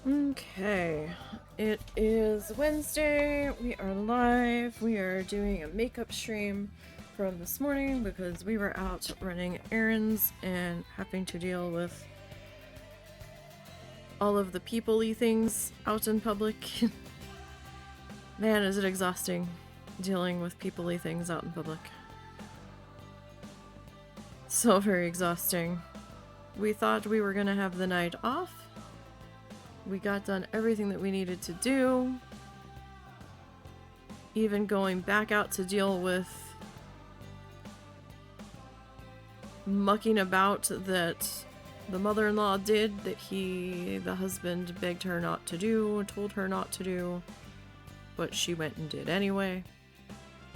Okay, it is Wednesday. We are live. We are doing a makeup stream from this morning because we were out running errands and having to deal with all of the people-y things out in public. Man, is it exhausting dealing with people-y things out in public. So very exhausting. We thought we were gonna have the night off. We got done everything that we needed to do. Even going back out to deal with mucking about that the mother-in-law did that the husband begged her not to do, told her not to do, but she went and did anyway.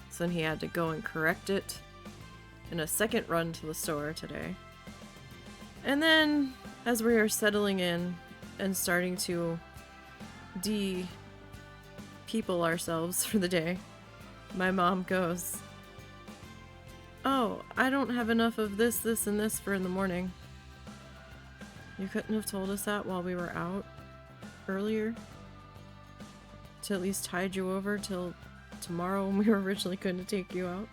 So then he had to go and correct it in a second run to the store today. And then, as we are settling in and starting to de-people ourselves for the day, my mom goes, "Oh, I don't have enough of this, this, and this for in the morning." You couldn't have told us that while we were out earlier? To at least tide you over till tomorrow when we were originally going to take you out?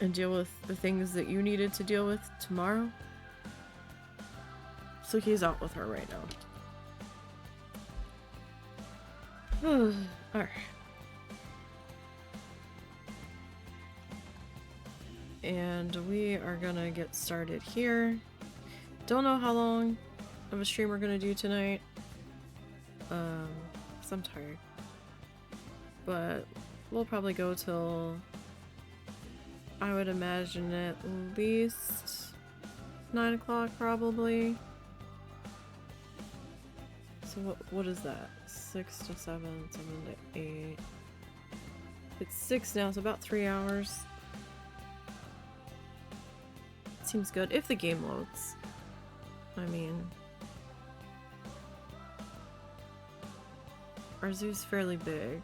And deal with the things that you needed to deal with tomorrow? So he's out with her right now. Alright. And we are gonna get started here. Don't know how long of a stream we're gonna do tonight. 'Cause I'm tired. But we'll probably go till, I would imagine, at least 9 o'clock probably. So what is that? 6 to 7, 7 to 8. It's 6 now, so about 3 hours. Seems good, if the game loads. I mean, our zoo's fairly big.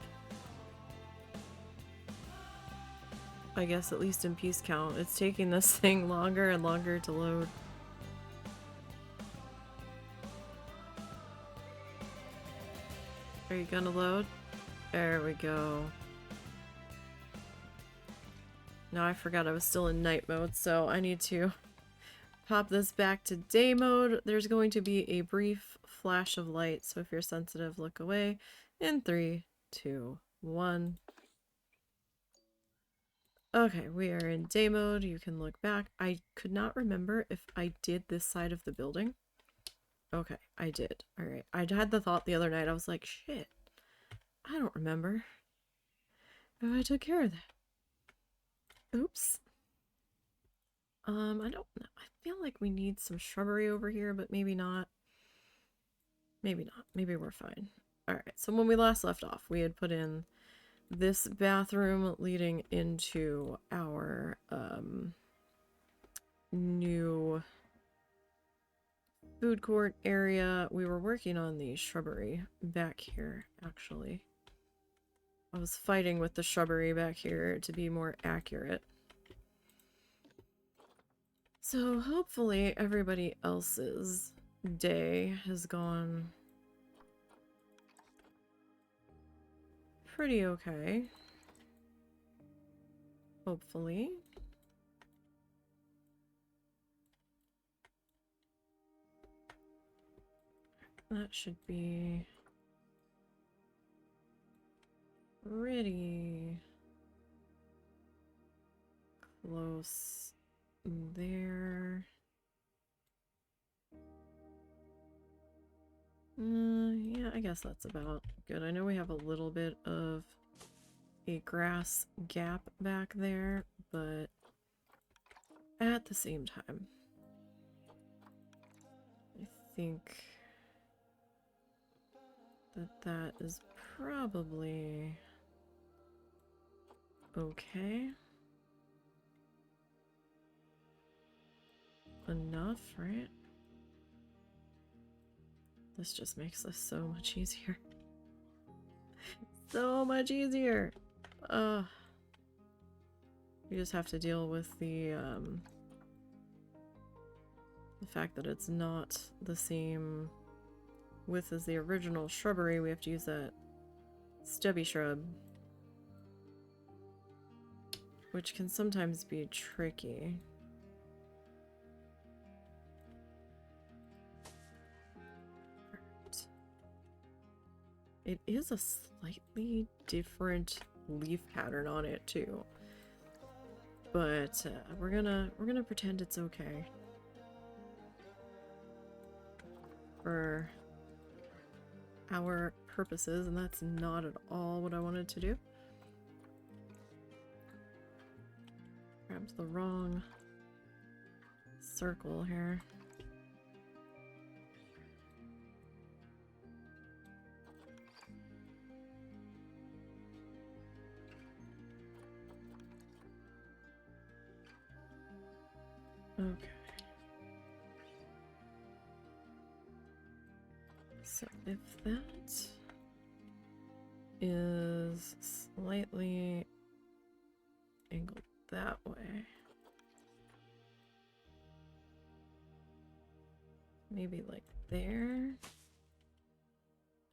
I guess at least in piece count. It's taking this thing longer and longer to load. Are you gonna load? There we go. Now I forgot I was still in night mode, so I need to pop this back to day mode. There's going to be a brief flash of light, so if you're sensitive, look away. In 3, 2, 1. Okay, we are in day mode. You can look back. I could not remember if I did this side of the building. Okay, I did. Alright, I had the thought the other night. I was like, shit, I don't remember if I took care of that. Oops. I don't know. I feel like we need some shrubbery over here, but maybe not. Maybe not. Maybe we're fine. Alright, so when we last left off, we had put in this bathroom leading into our new food court area. We were working on the shrubbery back here, actually. I was fighting with the shrubbery back here to be more accurate. So hopefully everybody else's day has gone pretty okay. Hopefully. That should be pretty close there. Yeah, I guess that's about good. I know we have a little bit of a grass gap back there, but at the same time, I think that is probably okay. Enough, right? This just makes this so much easier. So much easier! We just have to deal with the fact that it's not the same with is the original shrubbery, we have to use that stubby shrub, which can sometimes be tricky. Right. It is a slightly different leaf pattern on it too, but we're gonna pretend it's okay for our purposes, and that's not at all what I wanted to do. Grabbed the wrong circle here. Okay. So if that is slightly angled that way, maybe like there,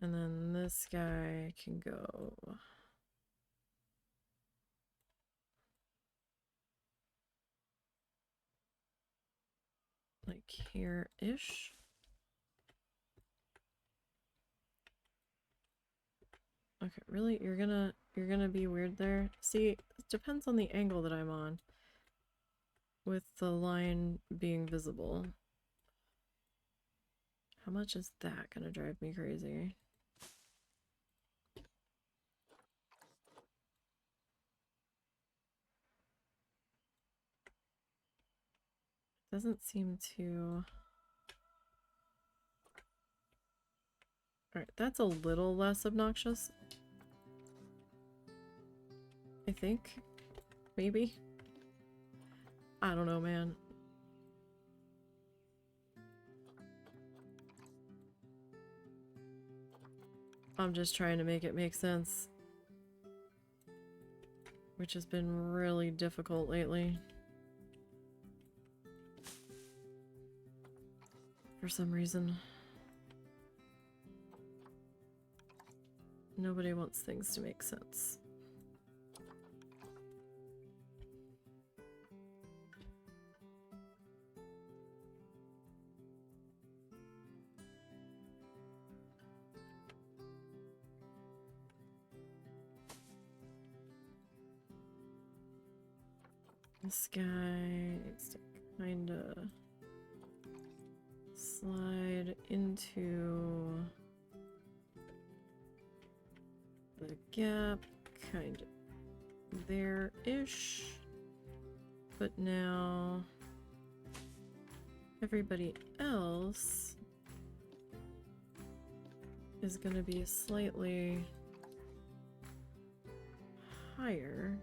and then this guy can go like here-ish. Okay, really? You're gonna be weird there? See, it depends on the angle that I'm on with the line being visible. How much is that gonna drive me crazy? Doesn't seem to... Alright, that's a little less obnoxious. I think. Maybe. I don't know, man. I'm just trying to make it make sense, which has been really difficult lately. For some reason. Nobody wants things to make sense. This guy needs to kinda slide into the gap, kind of there-ish. But now everybody else is gonna be slightly higher.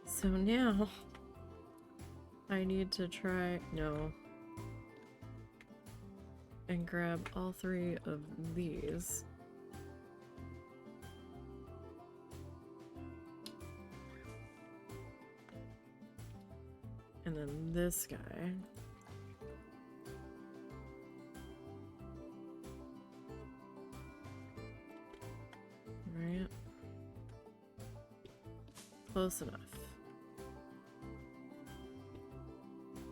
So now I need to try, no, and grab all three of these. And then this guy. Right. Close enough.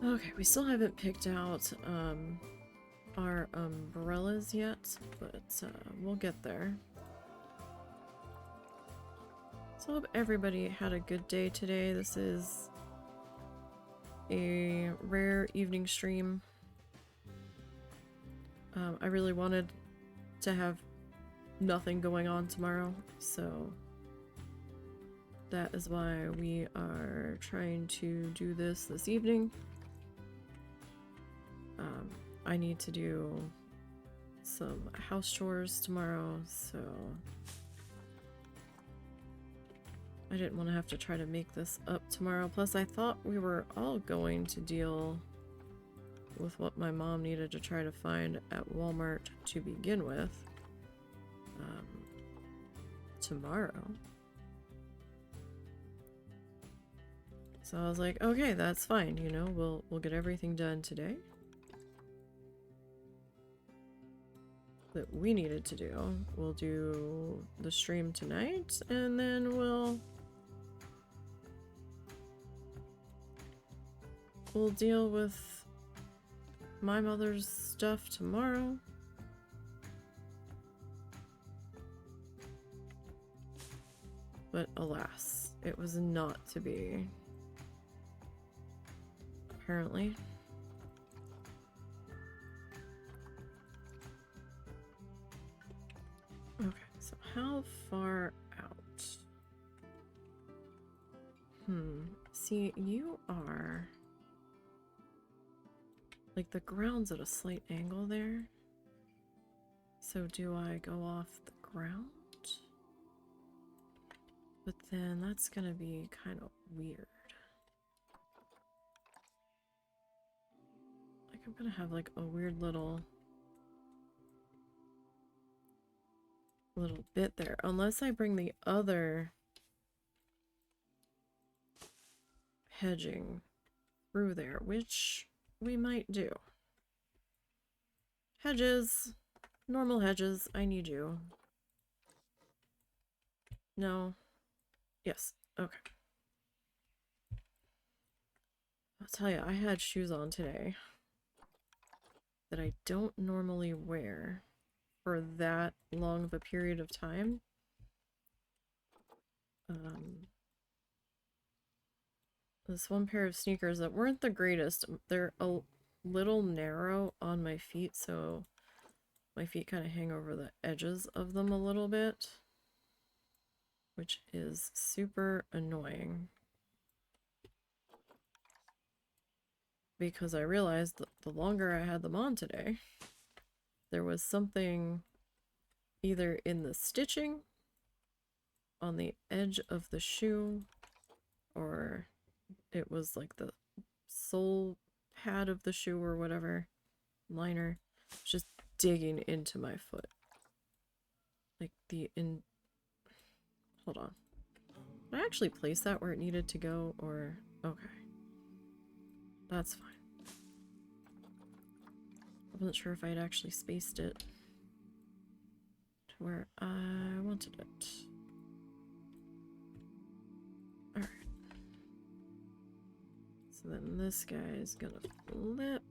Okay, we still haven't picked out our umbrellas yet, but we'll get there. So I hope everybody had a good day today. This is a rare evening stream. I really wanted to have nothing going on tomorrow, so that is why we are trying to do this evening. I need to do some house chores tomorrow, so I didn't want to have to try to make this up tomorrow. Plus, I thought we were all going to deal with what my mom needed to try to find at Walmart to begin with tomorrow. So I was like, okay, that's fine, you know, we'll get everything done today that we needed to do. We'll do the stream tonight, and then we'll deal with my mother's stuff tomorrow. But alas, it was not to be. Apparently. Okay, so how far out? See, you are... like, the ground's at a slight angle there. So do I go off the ground? But then that's gonna be kind of weird. Like, I'm gonna have, like, a weird little bit there. Unless I bring the other hedging through there, which we might do. Hedges. Normal hedges. I need you. No. Yes. Okay. I'll tell you, I had shoes on today that I don't normally wear for that long of a period of time. This one pair of sneakers that weren't the greatest. They're a little narrow on my feet, so my feet kind of hang over the edges of them a little bit, which is super annoying. Because I realized that the longer I had them on today, there was something either in the stitching, on the edge of the shoe, or it was like the sole pad of the shoe or whatever, liner, just digging into my foot. Like hold on. Did I actually place that where it needed to go, or... okay. That's fine. I wasn't sure if I had actually spaced it to where I wanted it. Alright. So then this guy's gonna flip.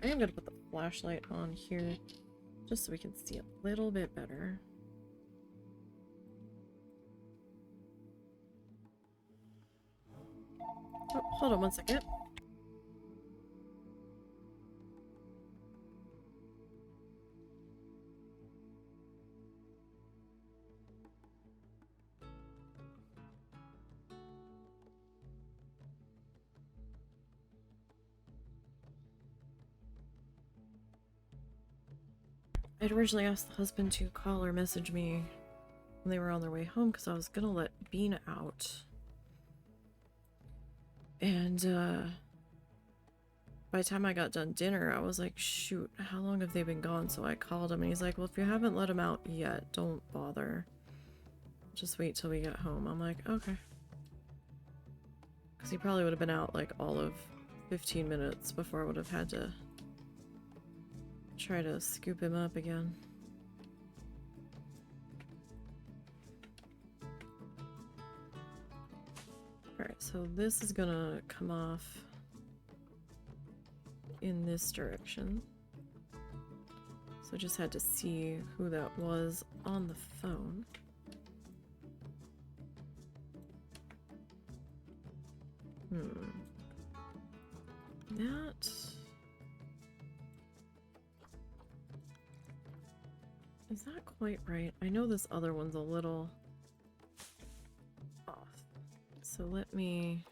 I am gonna put the flashlight on here just so we can see a little bit better. Oh, hold on one second. I'd originally asked the husband to call or message me when they were on their way home because I was gonna let Bean out. And by the time I got done dinner, I was like, shoot, how long have they been gone? So I called him and he's like, well, if you haven't let him out yet, don't bother. Just wait till we get home. I'm like, okay. Because he probably would have been out like all of 15 minutes before I would have had to try to scoop him up again. Alright, so this is gonna come off in this direction. So I just had to see who that was on the phone. That... is that quite right? I know this other one's a little off. So let me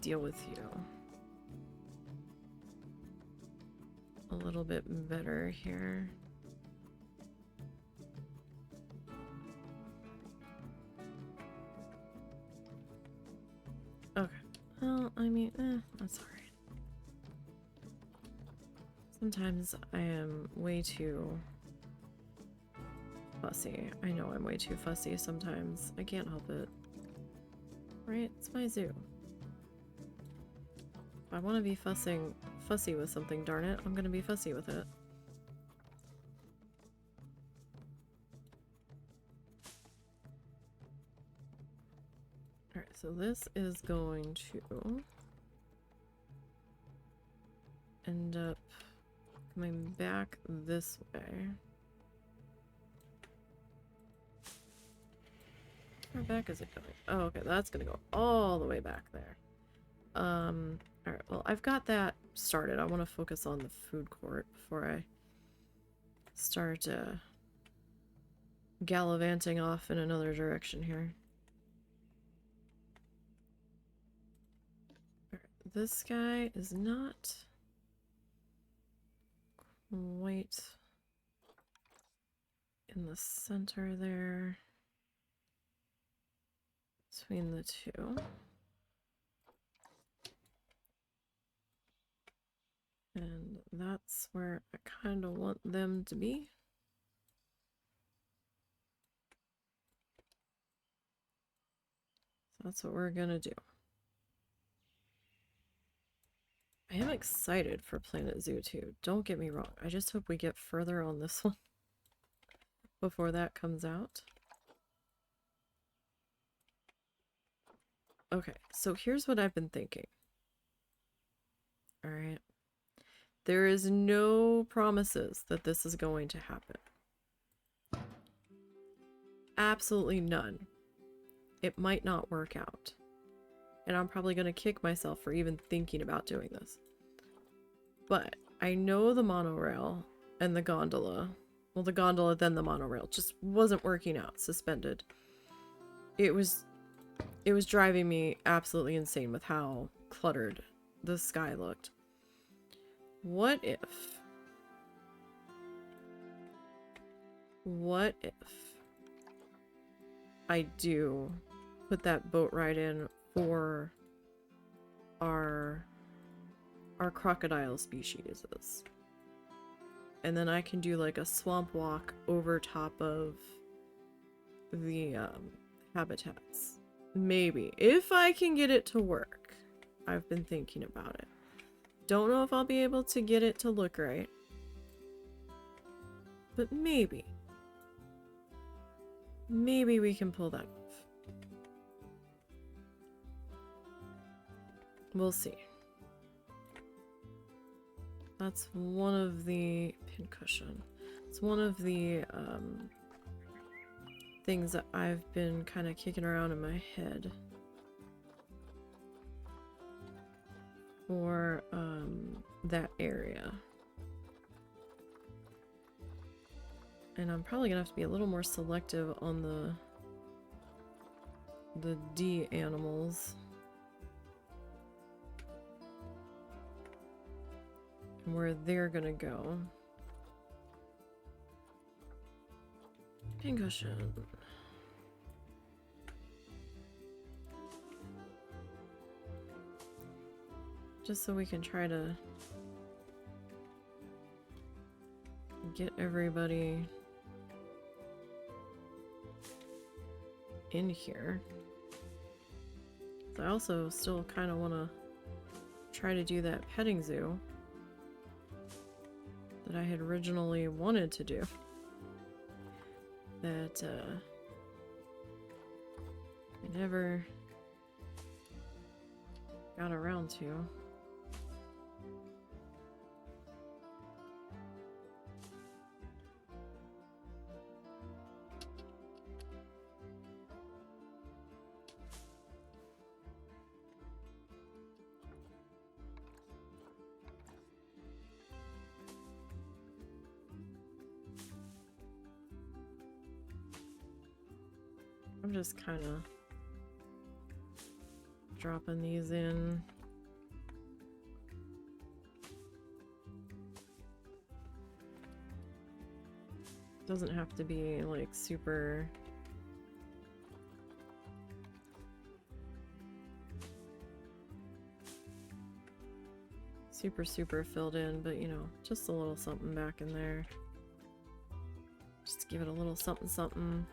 deal with you a little bit better here. Okay. Well, I mean, that's alright. Sometimes I am way too fussy. I know I'm way too fussy sometimes. I can't help it. Right? It's my zoo. If I want to be fussy with something, darn it, I'm gonna be fussy with it. Alright, so this is going to end up coming back this way. How back is it going? Oh, okay, that's gonna go all the way back there. Alright, well, I've got that started. I want to focus on the food court before I start gallivanting off in another direction here. Alright, this guy is not quite in the center there between the two. And that's where I kind of want them to be. So that's what we're gonna do. I am excited for Planet Zoo 2. Don't get me wrong. I just hope we get further on this one before that comes out. Okay, so here's what I've been thinking. Alright. There is no promises that this is going to happen. Absolutely none. It might not work out. And I'm probably going to kick myself for even thinking about doing this. But I know the monorail and the gondola, well, the gondola then the monorail, just wasn't working out, suspended. It was driving me absolutely insane with how cluttered the sky looked. What if I do put that boat ride in for our crocodile species, and then I can do like a swamp walk over top of the habitats? Maybe, if I can get it to work. I've been thinking about it. Don't know if I'll be able to get it to look right, but maybe we can pull that off. We'll see. That's one of the pincushion. It's one of the things that I've been kind of kicking around in my head for that area. And I'm probably gonna have to be a little more selective on the D animals. And where they're gonna go. Pincushion. Just so we can try to get everybody in here. I also still kind of want to try to do that petting zoo that I had originally wanted to do. That I never got around to. I'm just kind of dropping these in. Doesn't have to be like super super filled in, but you know, just a little something back in there. Just give it a little something something.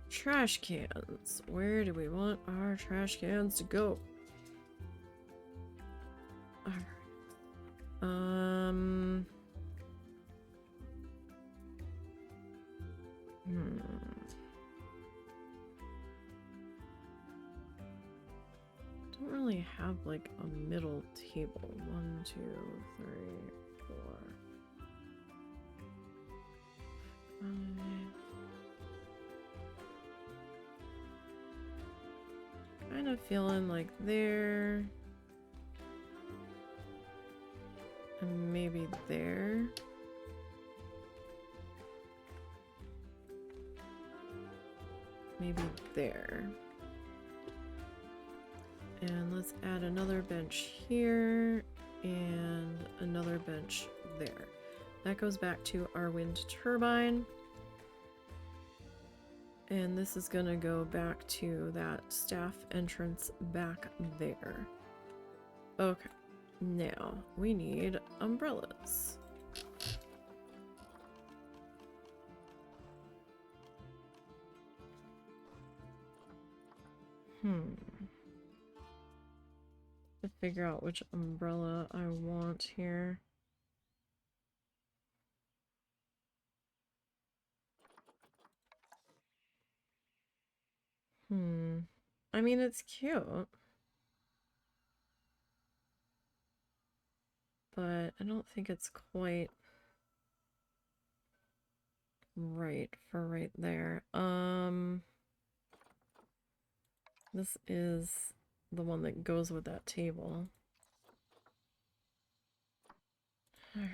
Trash cans. Where do we want our trash cans to go? Alright. Don't really have like a middle table. 1, 2, 3, 4, 5. Kind of feeling like there. And maybe there. Maybe there. And let's add another bench here and another bench there. That goes back to our wind turbine. And this is gonna go back to that staff entrance back there. Okay, now we need umbrellas. To figure out which umbrella I want here. I mean, it's cute. But I don't think it's quite right for right there. This is the one that goes with that table. Alright,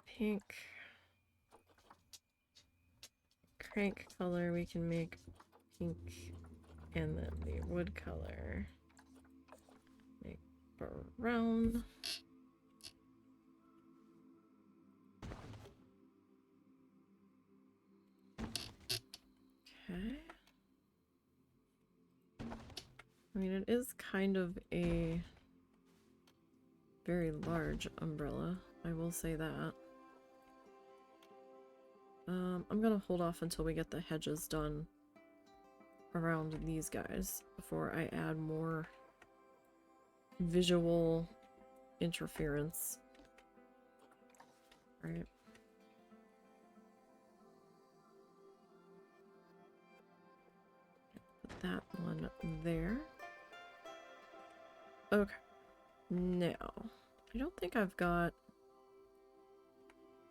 pink. Crank color we can make pink, and then the wood color make brown. Okay. I mean, it is kind of a very large umbrella, I will say that. I'm gonna hold off until we get the hedges done around these guys before I add more visual interference. Right. Put that one there. Okay. Now, I don't think I've got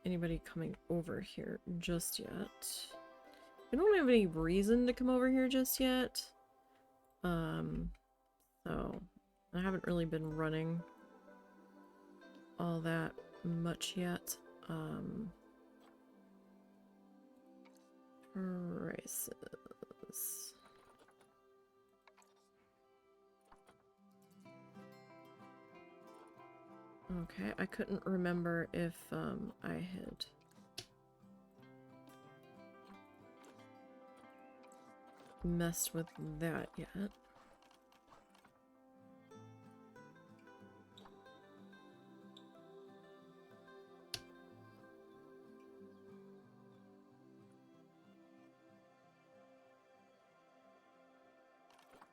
anybody coming over here just yet. I don't have any reason to come over here just yet. So I haven't really been running all that much yet. Prices. Okay, I couldn't remember if I had messed with that yet.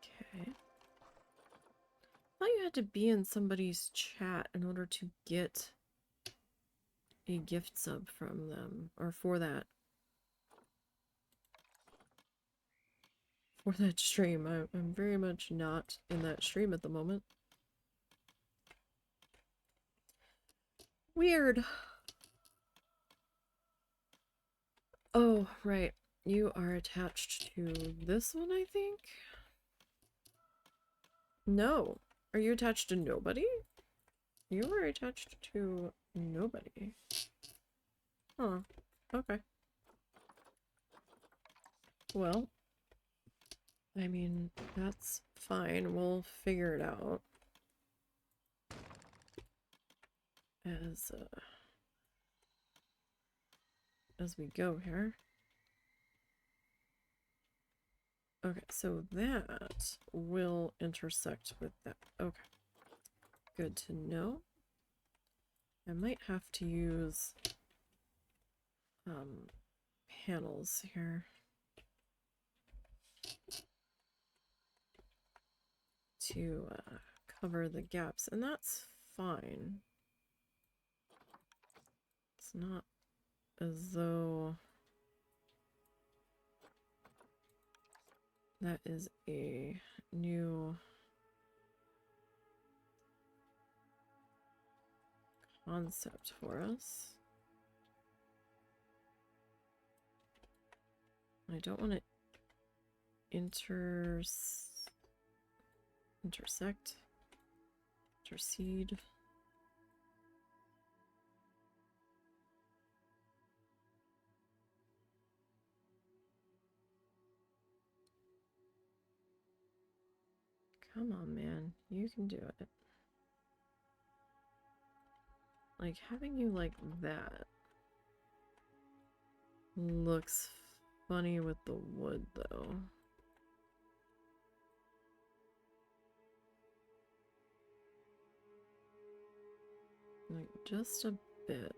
Okay. I thought you had to be in somebody's chat in order to get a gift sub from them, or for that stream. I'm very much not in that stream at the moment. Weird. Oh, right. You are attached to this one, I think? No. Are you attached to nobody? You are attached to nobody. Huh. Okay. Well, I mean, that's fine. We'll figure it out. As we go here. Okay, so that will intersect with that. Okay. Good to know. I might have to use panels here to cover the gaps, and that's fine. It's not as though that is a new concept for us. I don't want to intercede. Come on, man. You can do it. Like, having you like that looks funny with the wood, though. Like, just a bit.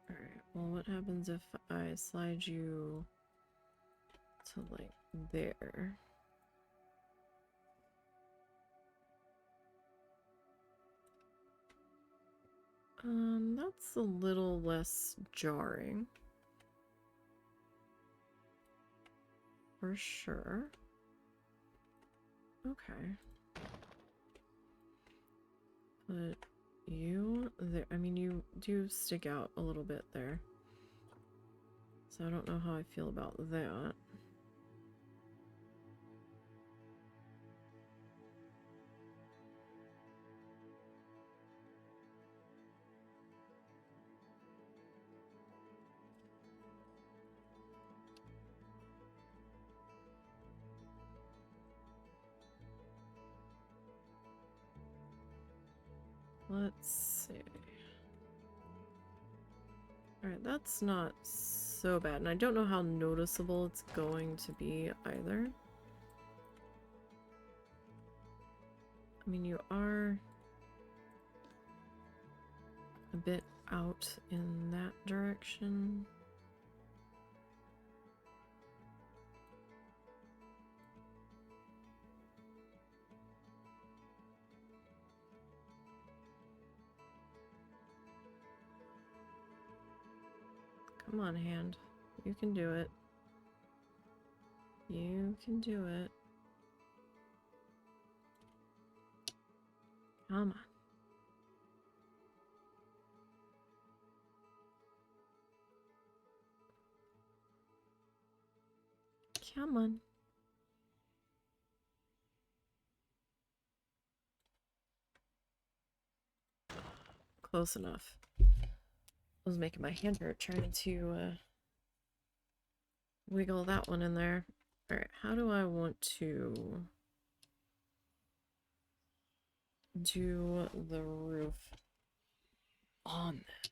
Alright, well, what happens if I slide you to, like, there? That's a little less jarring. For sure. Okay. But you there, I mean, you do stick out a little bit there. So I don't know how I feel about that. Let's see. Alright, that's not so bad. And I don't know how noticeable it's going to be either. I mean, you are a bit out in that direction. Come on, hand. You can do it. You can do it. Come on. Come on. Close enough. I was making my hand hurt trying to wiggle that one in there. Alright, how do I want to do the roof on this?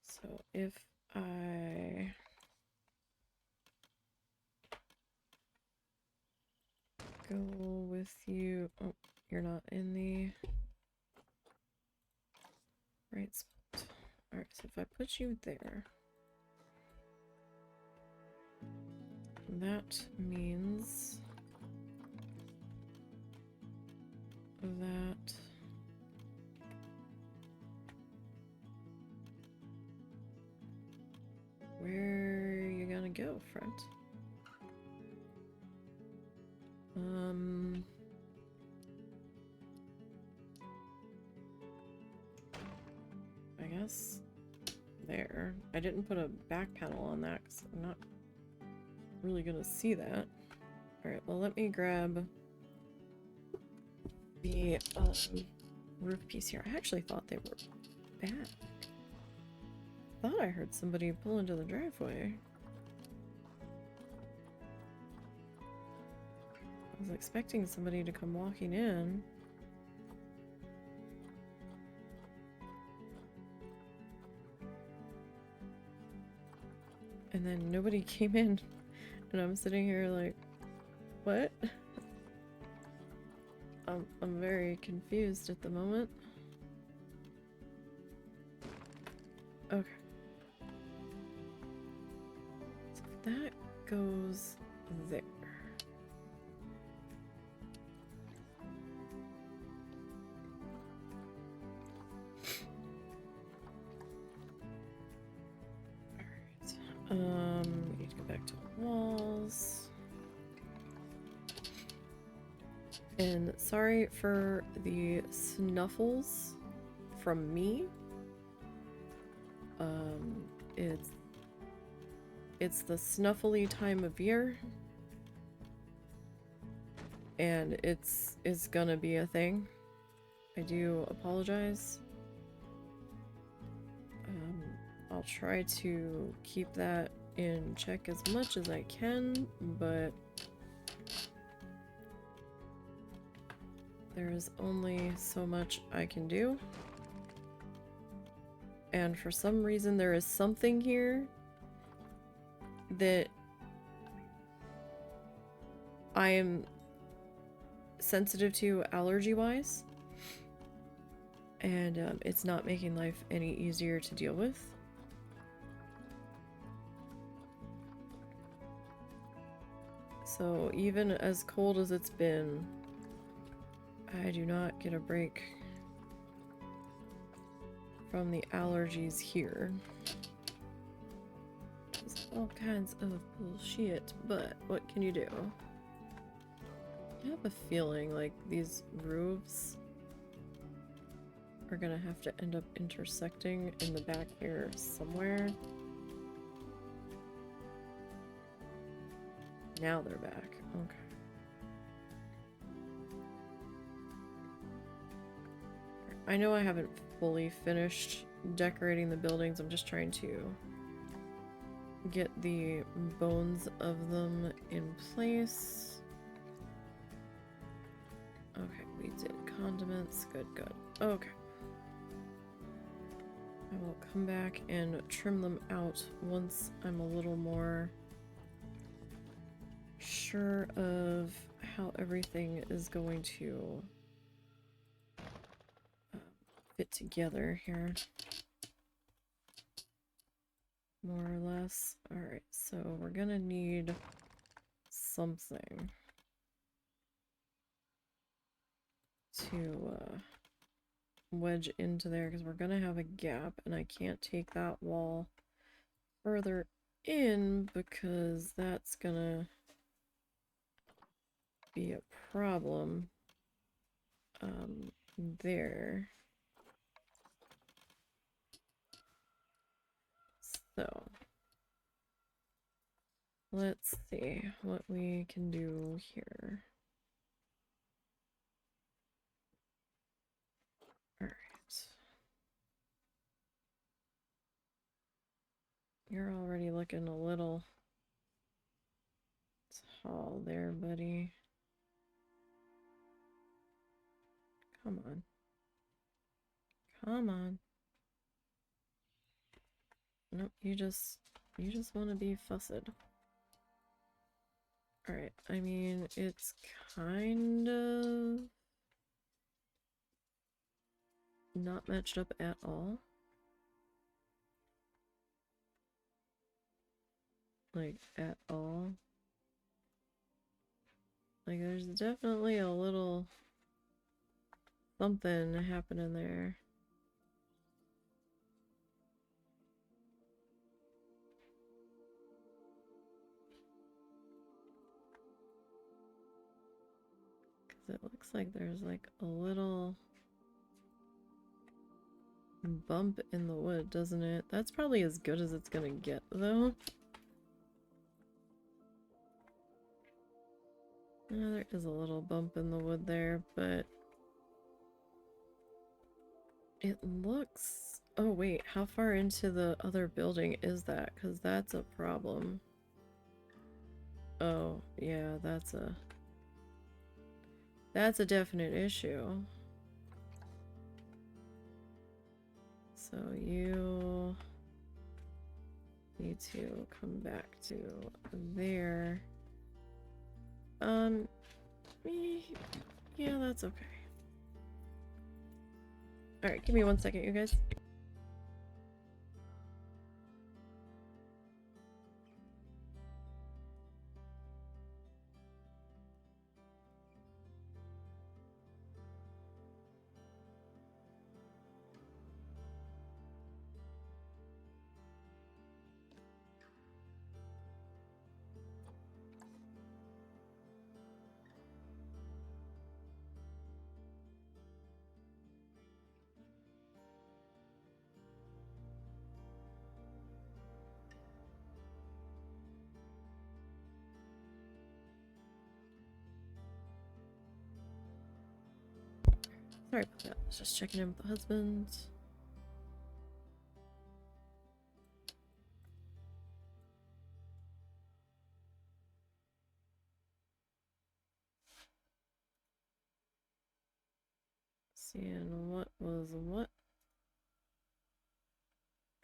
So if I go with you, oh, you're not in the right spot. Alright, so if I put you there, that means that where are you gonna go, friend? I guess there. I didn't put a back panel on that because I'm not really gonna see that. Alright, well, let me grab the roof piece here. I actually thought they were bad. I thought I heard somebody pull into the driveway. I was expecting somebody to come walking in. And then nobody came in. And I'm sitting here like, what? I'm very confused at the moment. Okay. So that goes there. Alright. We need to go back to walls. And sorry for the snuffles from me. It's the snuffly time of year, and it's gonna be a thing. I do apologize. I'll try to keep that in check as much as I can, but there is only so much I can do. And for some reason there is something here that I am sensitive to allergy-wise, and it's not making life any easier to deal with. So even as cold as it's been, I do not get a break from the allergies here. There's all kinds of bullshit, but what can you do? I have a feeling like these roofs are gonna have to end up intersecting in the back here somewhere. Now they're back. Okay. I know I haven't fully finished decorating the buildings. I'm just trying to get the bones of them in place. Okay, we did condiments. Good, good. Okay. I will come back and trim them out once I'm a little more sure of how everything is going to fit together here. More or less. Alright, so we're gonna need something to wedge into there, because we're gonna have a gap, and I can't take that wall further in because that's gonna be a problem there. So let's see what we can do here. All right. You're already looking a little tall there, buddy. Come on. Come on. Nope, you just want to be fussed. Alright, I mean, it's kind of not matched up at all. Like, at all. Like, there's definitely a little something happening there. Because it looks like there's like a little bump in the wood, doesn't it? That's probably as good as it's gonna get, though. There is a little bump in the wood there, but it looks... Oh wait, how far into the other building is that? Because that's a problem. Oh, yeah, that's a definite issue. So you need to come back to there. Yeah, that's okay. Alright, give me 1 second, you guys. Sorry about that. I was just checking in with the husband. Seeing what was what.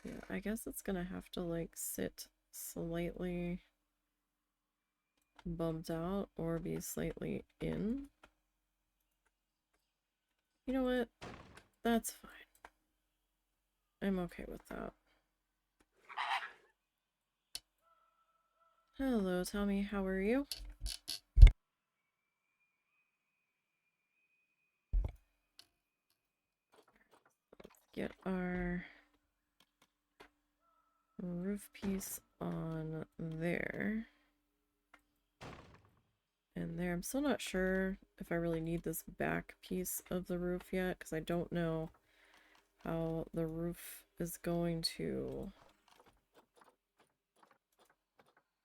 Yeah, I guess it's gonna have to like sit slightly bumped out or be slightly in. You know what? That's fine. I'm okay with that. Hello, Tommy. How are you? Let's get our roof piece on there. And there. I'm still not sure if I really need this back piece of the roof yet, because I don't know how the roof is going to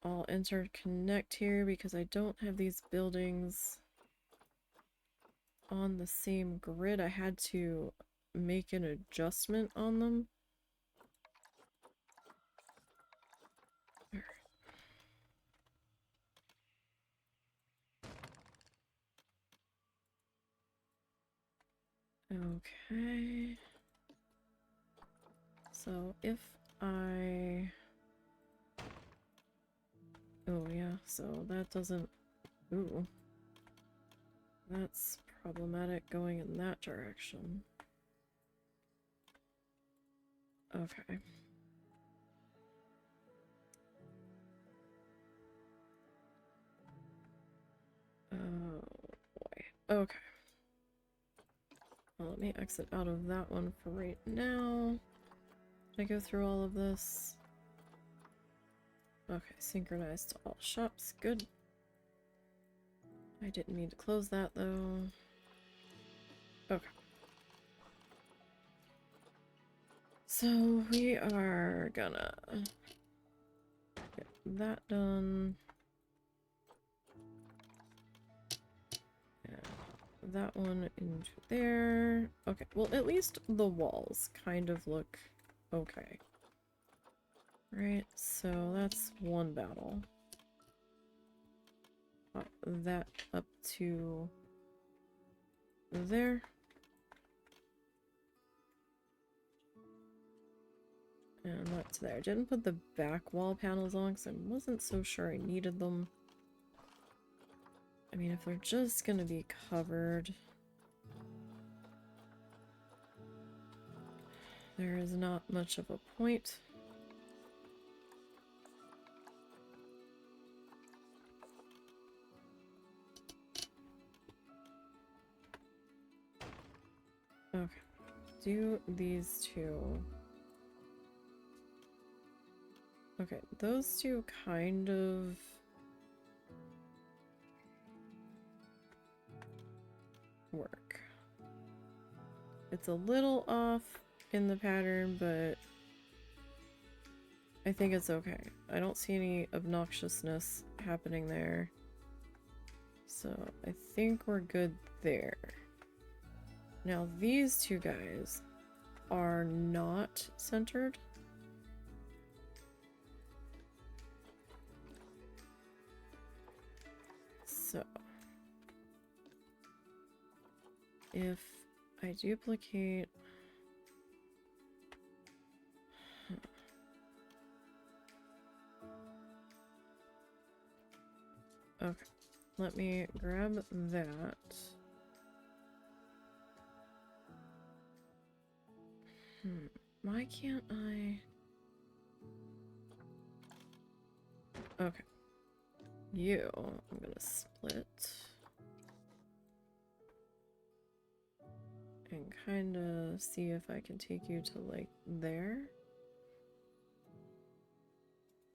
all interconnect here, because I don't have these buildings on the same grid. I had to make an adjustment on them. Okay. So if I... Oh yeah, so that doesn't... Ooh. That's problematic going in that direction. Okay. Oh boy. Okay. Well, let me exit out of that one for right now. Did I go through all of this? Okay, synchronized to all shops. Good. I didn't mean to close that though. Okay. So we are gonna get that done. And that one into there. Okay, well at least the walls kind of look okay. Right, so that's one battle. Pop that up to there. And that's there. I didn't put the back wall panels on because I wasn't so sure I needed them. I mean, if they're just gonna be covered, there is not much of a point. Okay, do these two. Okay, those two kind of work. It's a little off in the pattern, but I think it's okay. I don't see any obnoxiousness happening there. So I think we're good there. Now these two guys are not centered. So if I duplicate... Okay. Let me grab that. Why can't I? Okay. You, I'm gonna split. And kind of see if I can take you to, like, there.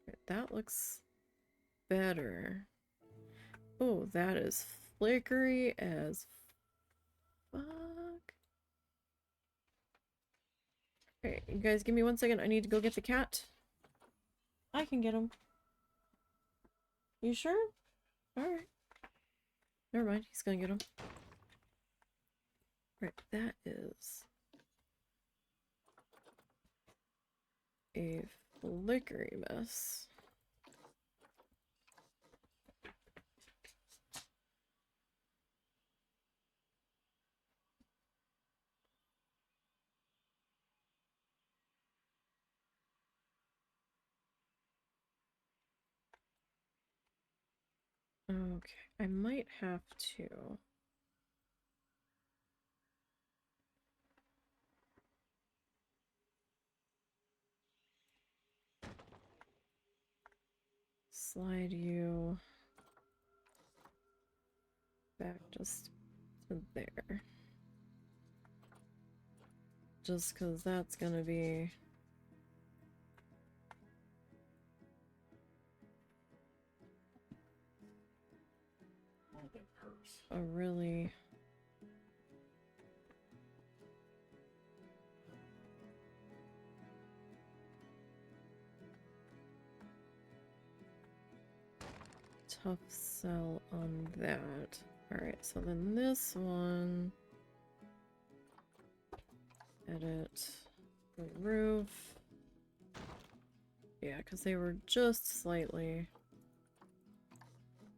Okay, that looks better. Oh, that is flickery as fuck. Okay, you guys give me 1 second. I need to go get the cat. I can get him. You sure? Alright. Never mind, he's gonna get him. Right, that is a flickery mess. Okay, I might have to. Slide you back just to there. Just because that's gonna be a really tough sell on that. Alright, so then this one, edit the roof. Yeah, because they were just slightly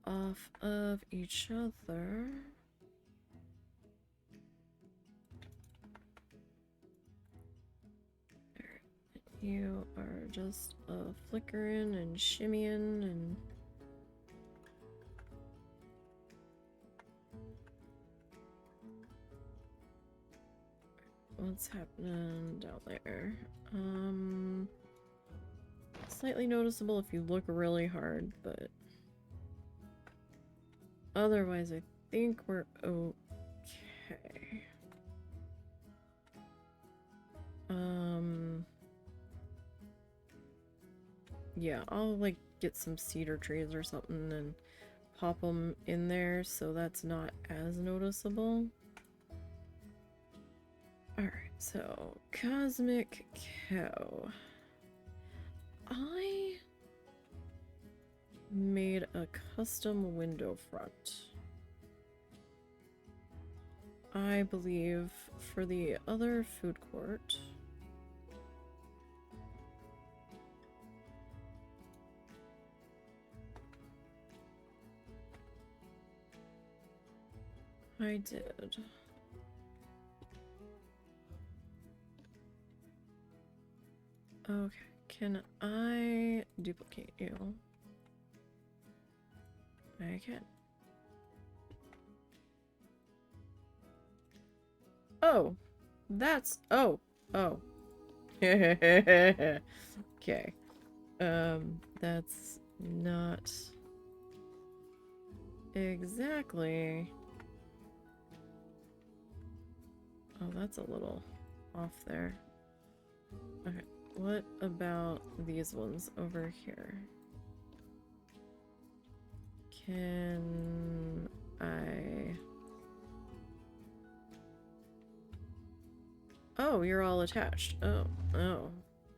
off of each other. You are just flickering and shimmying and what's happening down there? Slightly noticeable if you look really hard, but otherwise I think we're okay. Yeah, I'll like get some cedar trees or something and pop them in there so that's not as noticeable. Alright, so Cosmic Cow. I made a custom window front, I believe, for the other food court. I did. Okay, can I duplicate you? I can. Oh, that's, oh. Okay. That's not exactly. Oh, that's a little off there. Okay, what about these ones over here? Can I... Oh, you're all attached. Oh.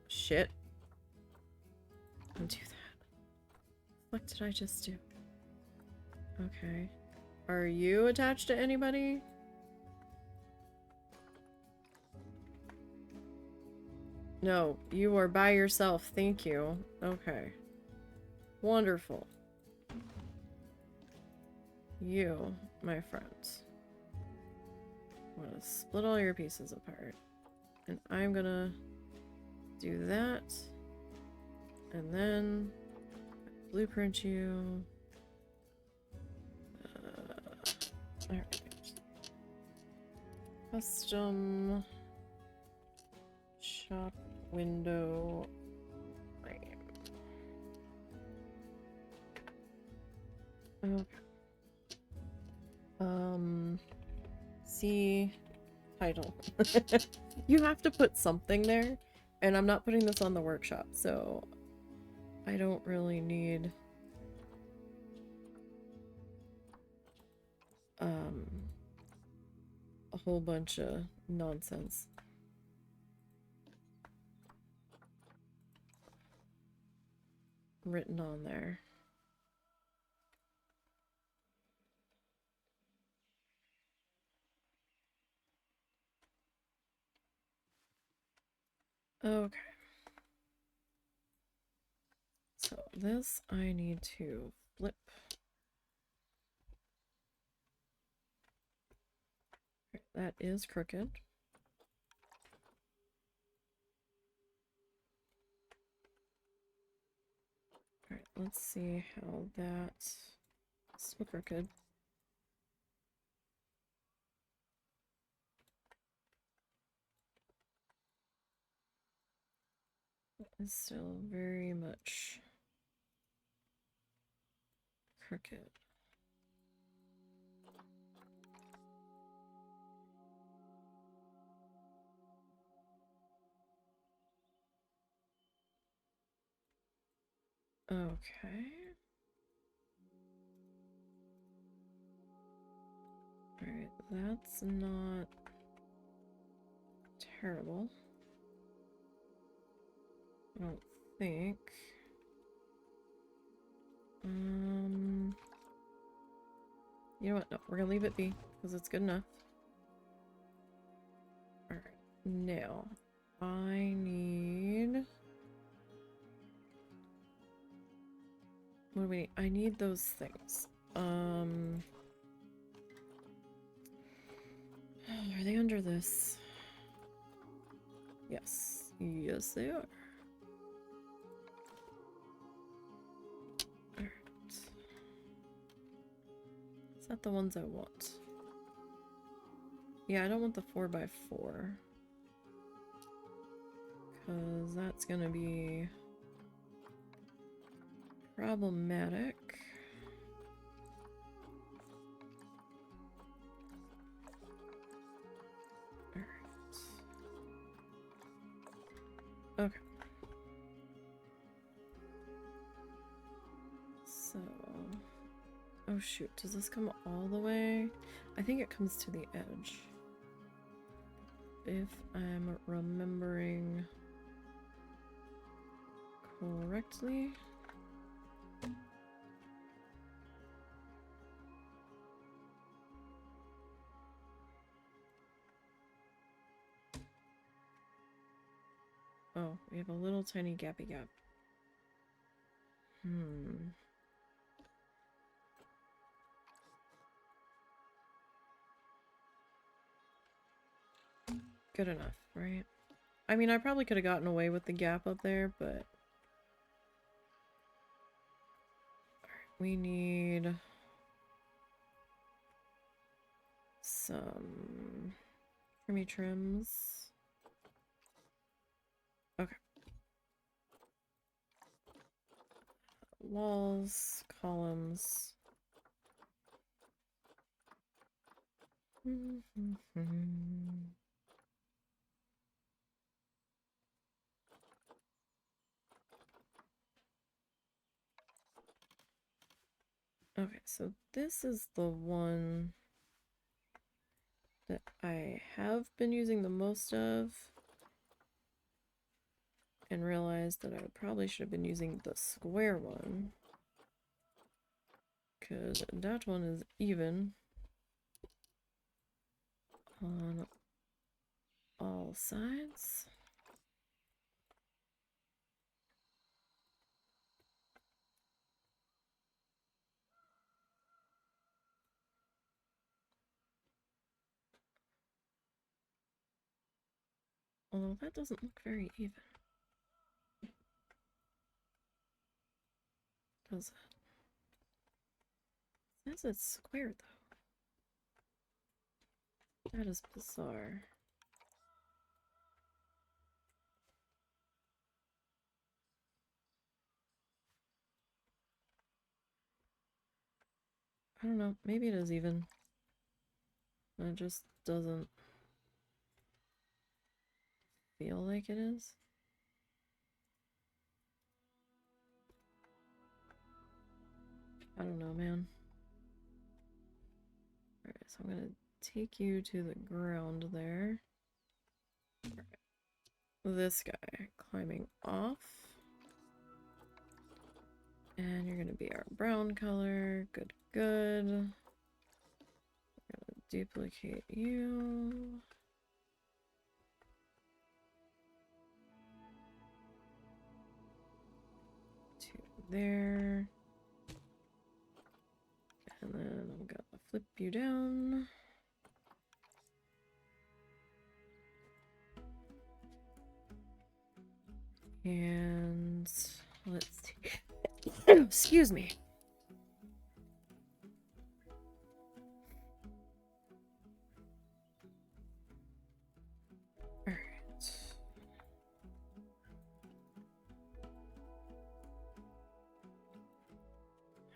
Shit. Don't do that. What did I just do? Okay. Are you attached to anybody? No, you are by yourself. Thank you. Okay. Wonderful. You, my friends. I'm gonna split all your pieces apart. And I'm gonna do that. And then blueprint you. Alright. Custom shop window frame. Okay. See title. You have to put something there, and I'm not putting this on the workshop, so I don't really need a whole bunch of nonsense. Written on there. Okay. So this I need to flip. That is crooked. Alright, let's see how that's still crooked. It's still very much crooked. Okay. Alright, that's not terrible. I don't think. You know what? No, we're gonna leave it be, because it's good enough. Alright, now, I need... What do we need? I need those things. Are they under this? Yes. Yes, they are. Alright. Is that the ones I want? Yeah, I don't want the 4x4. Because that's gonna be problematic. Alright. Okay. So... Oh shoot, does this come all the way? I think it comes to the edge. If I'm remembering correctly. Oh, we have a little tiny gappy gap. Good enough, right? I mean, I probably could have gotten away with the gap up there, but... Alright, we need... some... trimmy trims. Okay. Walls, columns. Okay, so this is the one that I have been using the most of, and realized that I probably should have been using the square one, because that one is even on all sides. Although that doesn't look very even. Does it? It says it's square though. That is bizarre. I don't know, maybe it is even. It just doesn't feel like it is. I don't know, man. Alright, so I'm gonna take you to the ground there. Alright. This guy climbing off. And you're gonna be our brown color. Good, good. I'm gonna duplicate you. To there. And then I'm gonna flip you down. And let's see. Excuse me. All right.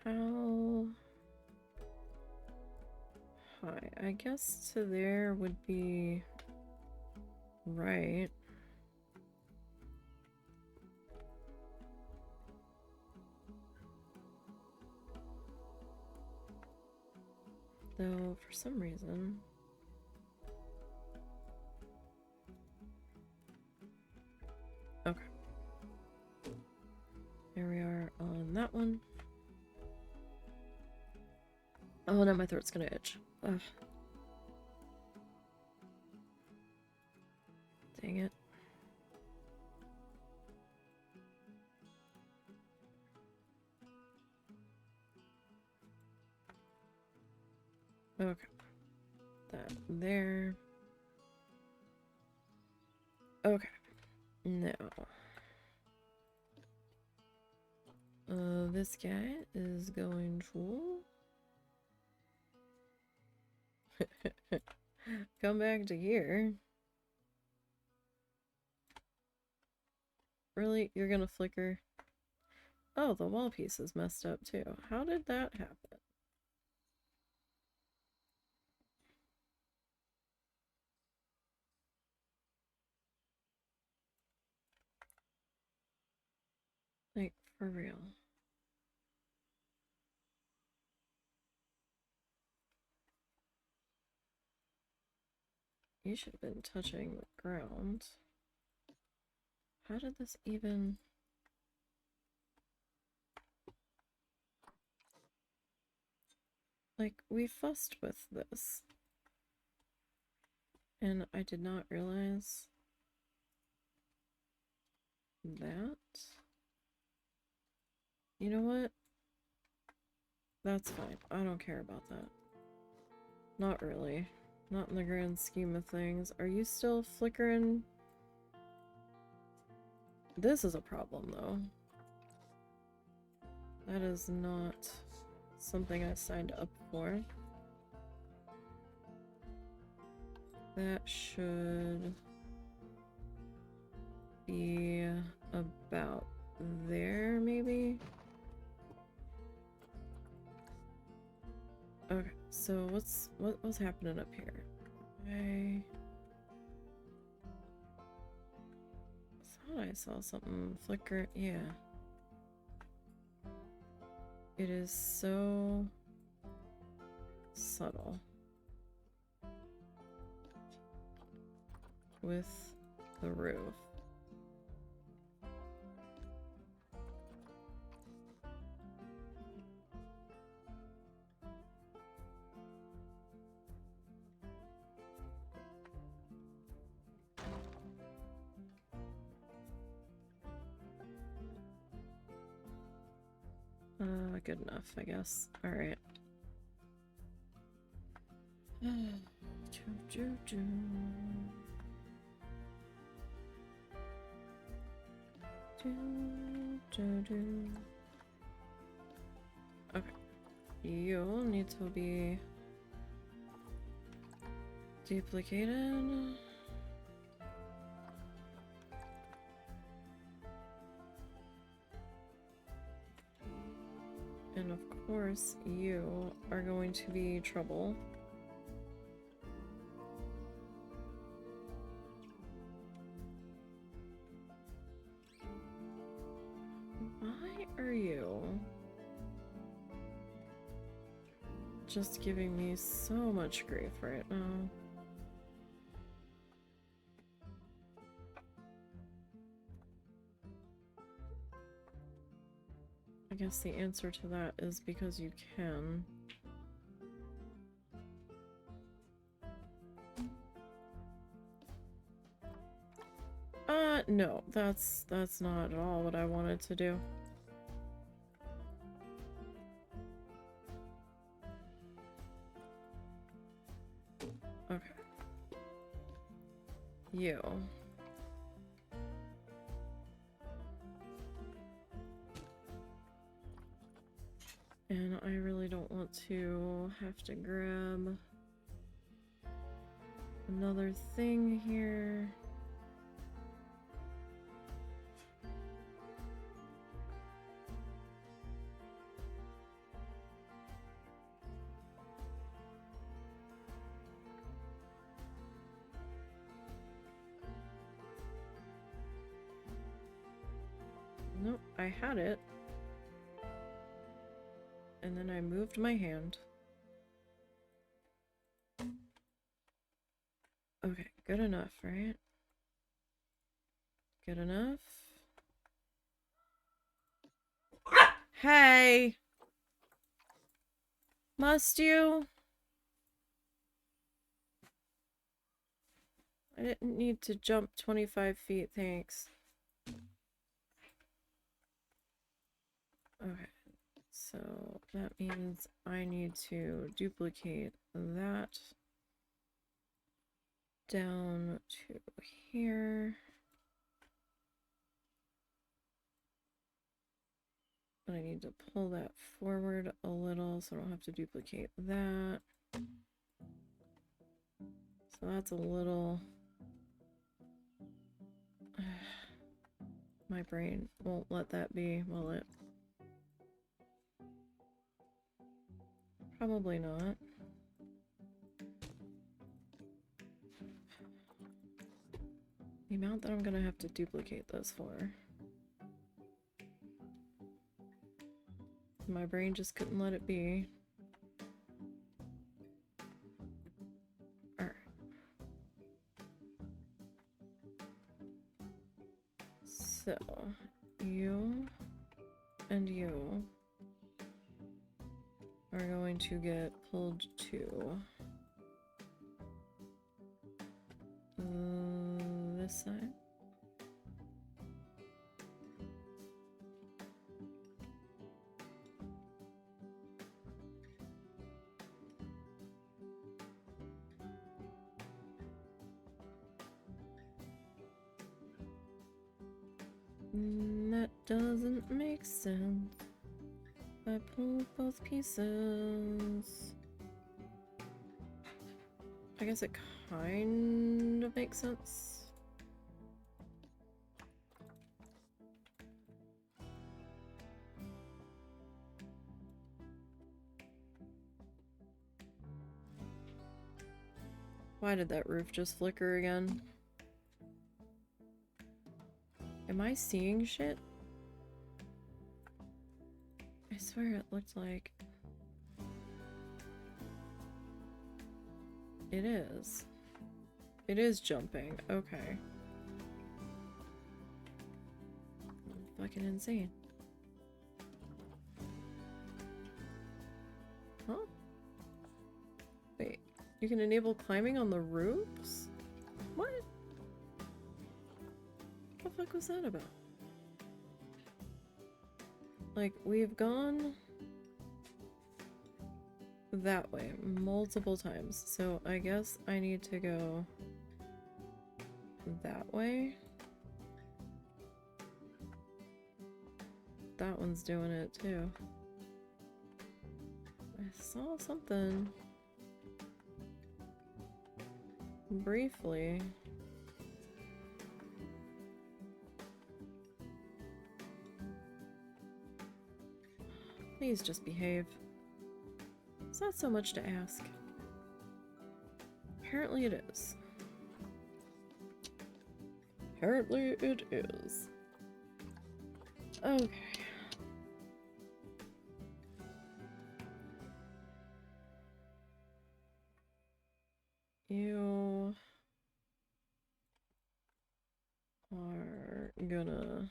How high? I guess to there would be right. Though, for some reason... Okay. There we are on that one. Oh, now my throat's gonna itch. Ugh. Dang it. Okay. That there. Okay. Now. This guy is going to... come back to here. Really? You're gonna flicker? Oh, the wall piece is messed up too. How did that happen? Like, for real. You should have been touching the ground. How did this even... Like, we fussed with this. And I did not realize that. You know what? That's fine. I don't care about that. Not really. Not in the grand scheme of things. Are you still flickering? This is a problem, though. That is not something I signed up for. That should be about there, maybe? Okay, so what's happening up here? I thought I saw something flicker. Yeah. It is so subtle with the roof. Good enough, I guess. Alright. Okay. You need to be duplicated. And of course, you are going to be trouble. Why are you just giving me so much grief right now? I guess the answer to that is because you can. No, that's not at all what I wanted to do. Okay. You. And I really don't want to have to grab another thing here. Nope, I had it. And then I moved my hand. Okay, good enough, right? Good enough? Hey! Must you? I didn't need to jump 25 feet, thanks. Okay, so that means I need to duplicate that down to here. But I need to pull that forward a little so I don't have to duplicate that. So that's a little... My brain won't let that be, will it? Probably not. The amount that I'm gonna have to duplicate this for. My brain just couldn't let it be. Alright. So, you and you are going to get pulled to this side. That doesn't make sense. I pulled both pieces. I guess it kind of makes sense. Why did that roof just flicker again? Am I seeing shit? I swear it looked like... It is. It is jumping. Okay. Fucking insane. Huh? Wait. You can enable climbing on the roofs? What? What the fuck was that about? Like, we've gone that way multiple times, so I guess I need to go that way. That one's doing it too. I saw something. briefly. Please just behave. It's not so much to ask. Apparently it is. Apparently it is. Okay. You are gonna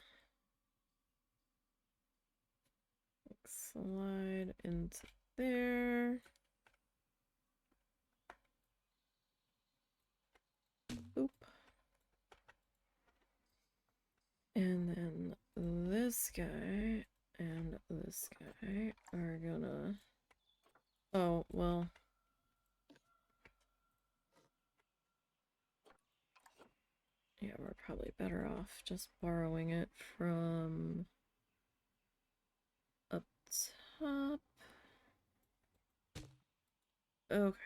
slide into there. Oop. And then this guy and this guy are gonna... Oh, well... Yeah, we're probably better off just borrowing it from up top. Okay.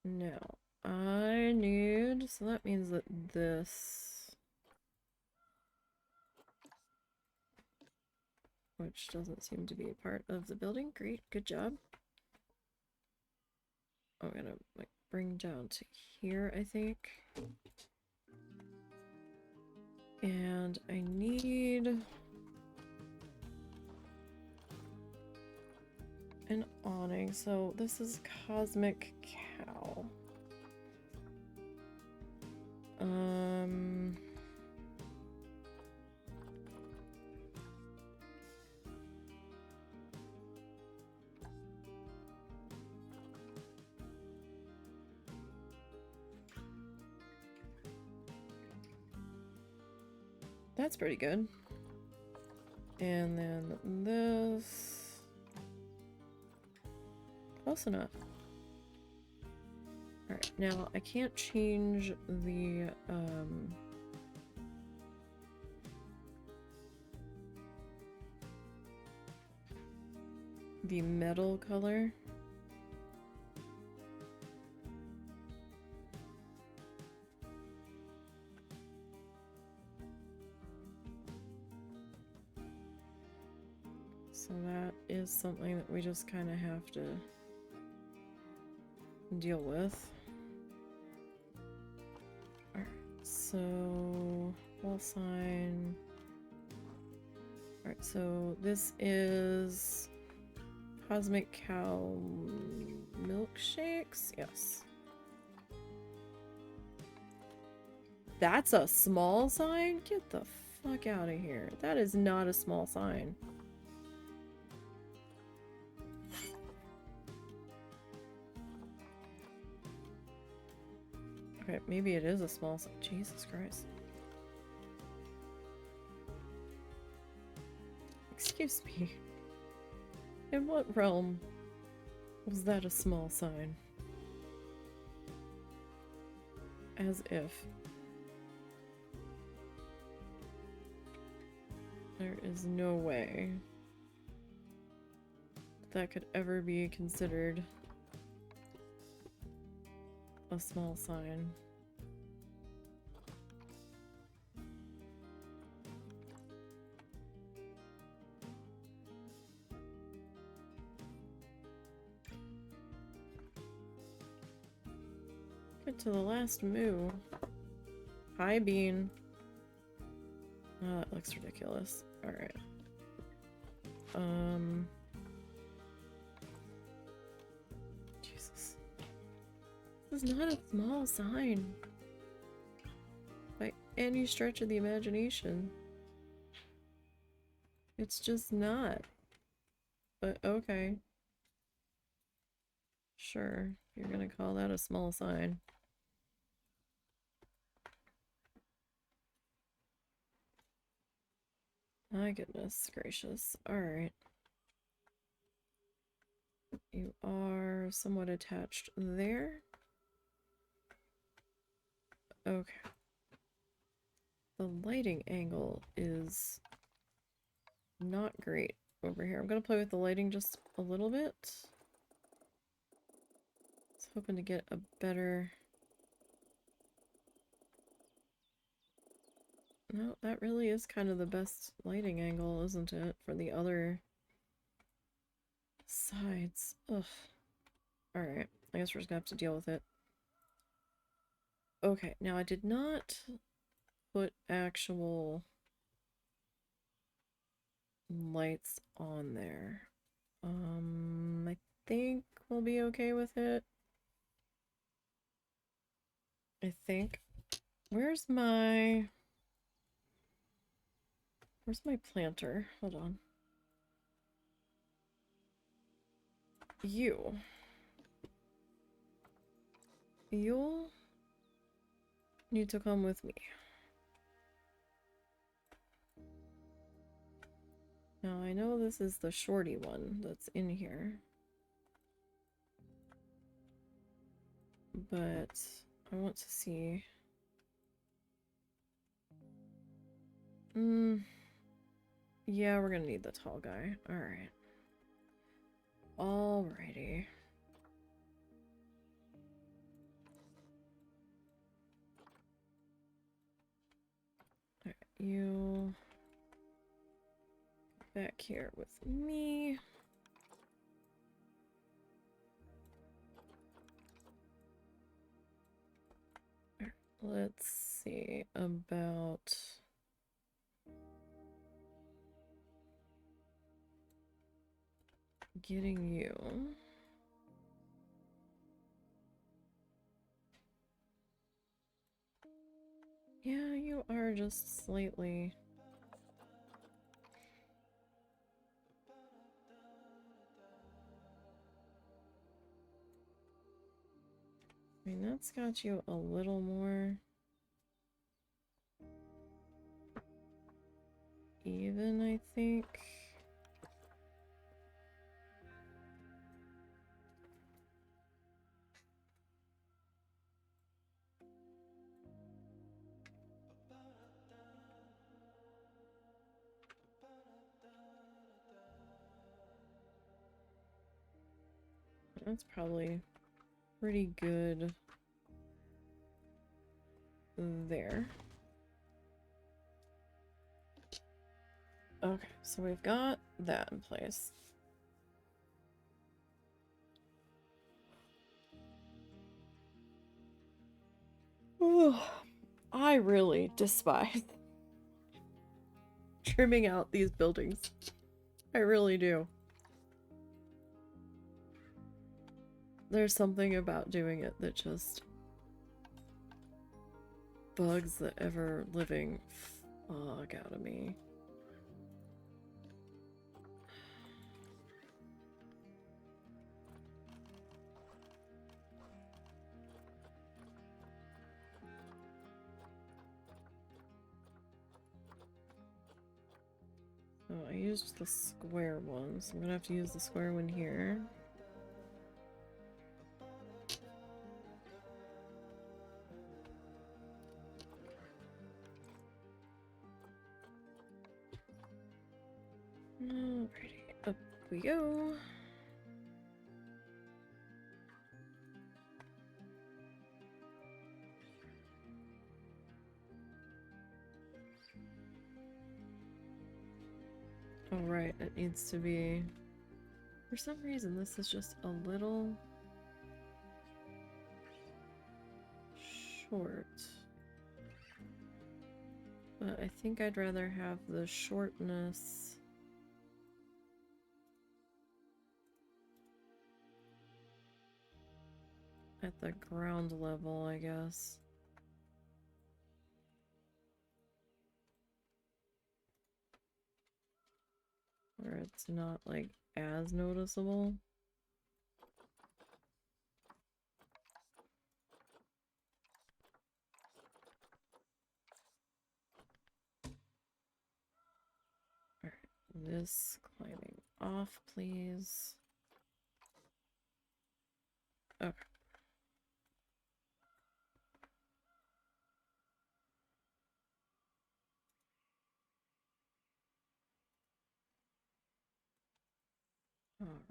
Now, I need... So that means that this... Which doesn't seem to be a part of the building. Great, good job. I'm gonna, like, bring down to here, I think. And I need... an awning. So this is Cosmic Cow. That's pretty good. And then this... Close enough. Alright, now I can't change the metal color. So that is something that we just kind of have to deal with. Alright, so wall sign. Alright, so this is Cosmic Cow milkshakes? Yes. That's a small sign? Get the fuck out of here. That is not a small sign. Okay, maybe it is a small sign. Jesus Christ. Excuse me. In what realm was that a small sign? As if. There is no way that could ever be considered a small sign. Get to the last moo. Hi, Bean. Oh, that looks ridiculous. Alright. Jesus. This is not a small sign. By any stretch of the imagination. It's just not. But okay. Sure. You're gonna call that a small sign. My goodness gracious. Alright. You are somewhat attached there. Okay. The lighting angle is not great over here. I'm gonna play with the lighting just a little bit. hoping to get a better... No, that really is kind of the best lighting angle, isn't it? For the other sides. Ugh. Alright, I guess we're just gonna have to deal with it. Okay, now I did not put actual lights on there. I think we'll be okay with it. I think. Where's my planter? Hold on. You'll need to come with me. Now I know this is the shorty one that's in here, but I want to see. Yeah, we're gonna need the tall guy. Alright. Alrighty. Alright, you back here with me. Alright, let's see about getting you. Yeah, you are just slightly. I mean, that's got you a little more even, I think. That's probably pretty good there. Okay, so we've got that in place. Ooh, I really despise trimming out these buildings. I really do. There's something about doing it that just bugs the ever-living fuck out of me. Oh, I used the square one, so I'm gonna have to use the square one here. Alrighty, up we go. Alright, it needs to be... For some reason, this is just a little short. But I think I'd rather have the shortness at the ground level, I guess. Where it's not, like, as noticeable. Alright, this climbing off, please. Okay.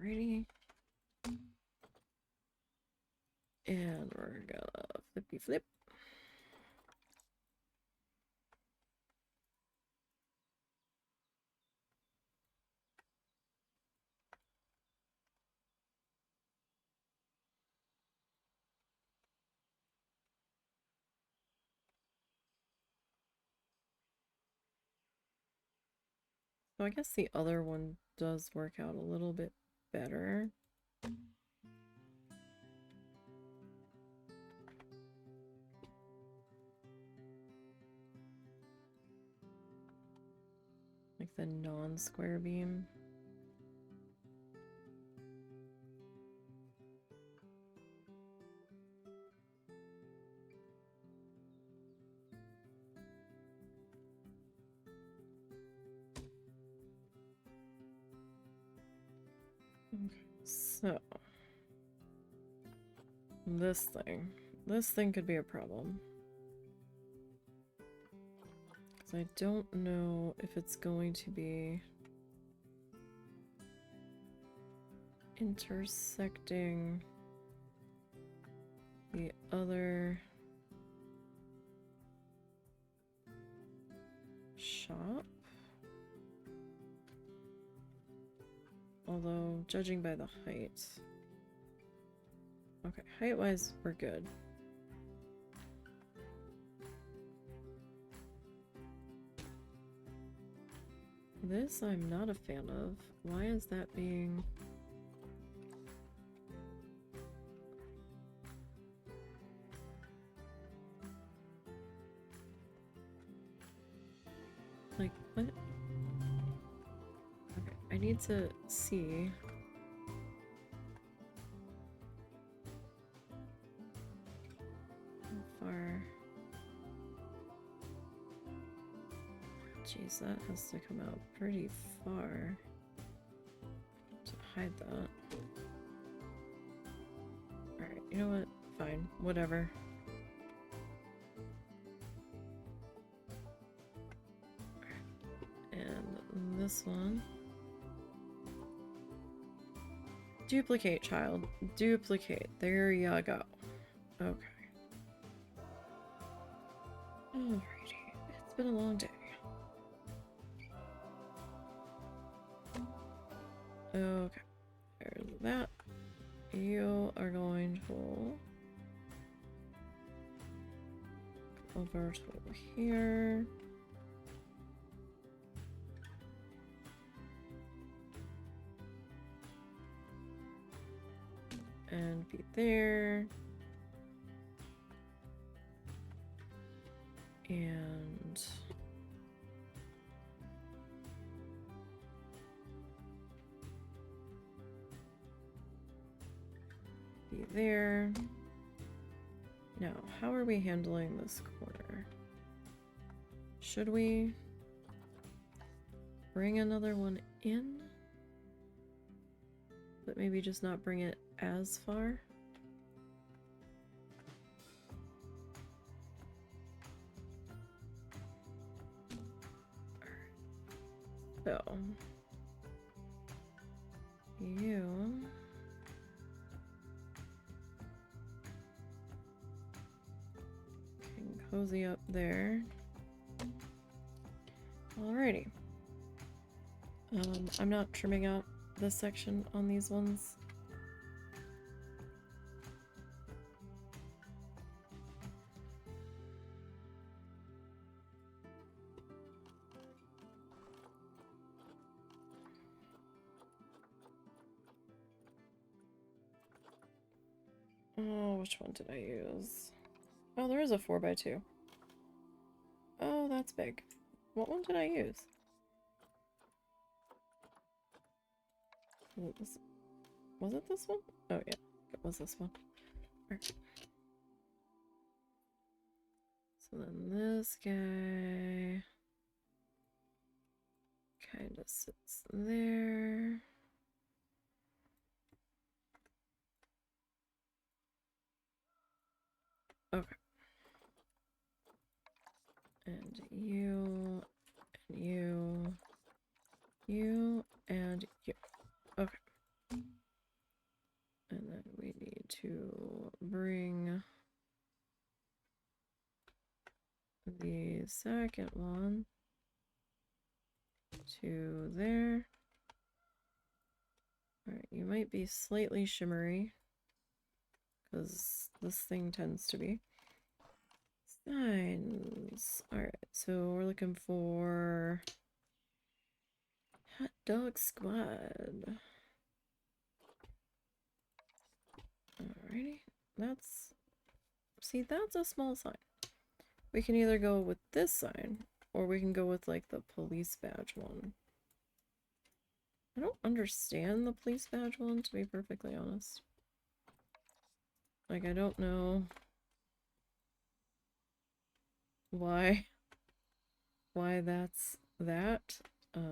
Alrighty. And we're gonna flippy flip. So I guess the other one does work out a little bit better. Like the non-square beam. Okay, so this thing could be a problem. Because I don't know if it's going to be intersecting the other shop. Although, judging by the height. Okay, height-wise, we're good. This I'm not a fan of. Why is that being... Like, what? Okay, I need to see... how far... Jeez, that has to come out pretty far to hide that. Alright, you know what? Fine, whatever. And this one. Duplicate, child. Duplicate. There you go. Okay. Alrighty. It's been a long day. Okay. There's that. You are going to go over to here. And be there. And be there. Now, how are we handling this corner? Should we bring another one in? But maybe just not bring it as far? So, you can cozy up there. Alrighty. I'm not trimming out this section on these ones. Oh, which one did I use? Oh, there is a 4x2. Oh, that's big. What one did I use? Was it this one? Oh, yeah. It was this one. Right. So then this guy kind of sits there. Okay. And you, and you, you, and you. Okay. And then we need to bring second one to there. Alright, you might be slightly shimmery, because this thing tends to be. Signs. Alright, so we're looking for hot dog squad. Alrighty, that's... See, that's a small sign. We can either go with this sign, or we can go with, like, the police badge one. I don't understand the police badge one, to be perfectly honest. Like, I don't know why that's that. It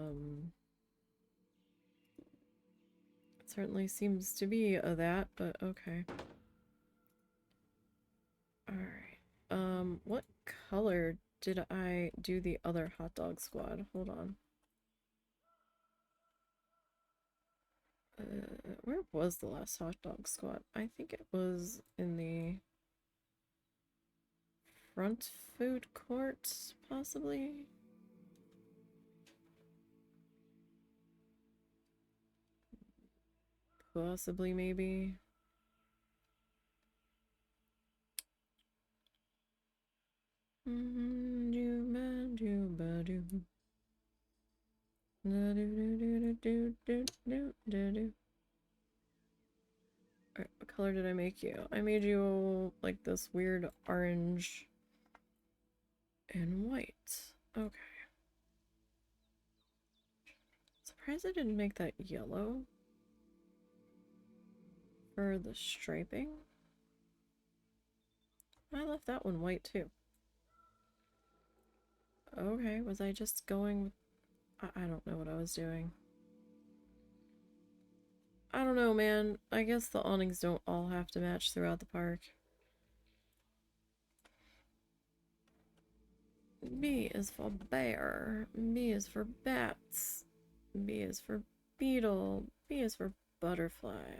certainly seems to be a that, but okay. Alright. What color did I do the other hot dog squad? Hold on. Where was the last hot dog squad? I think it was in the front food court, possibly? Possibly, maybe. Alright, what color did I make you? I made you like this weird orange and white. Okay. Surprised I didn't make that yellow for the striping. I left that one white too. Okay, was I just going... I don't know what I was doing. I don't know, man. I guess the awnings don't all have to match throughout the park. B is for bear. B is for bats. B is for beetle. B is for butterfly.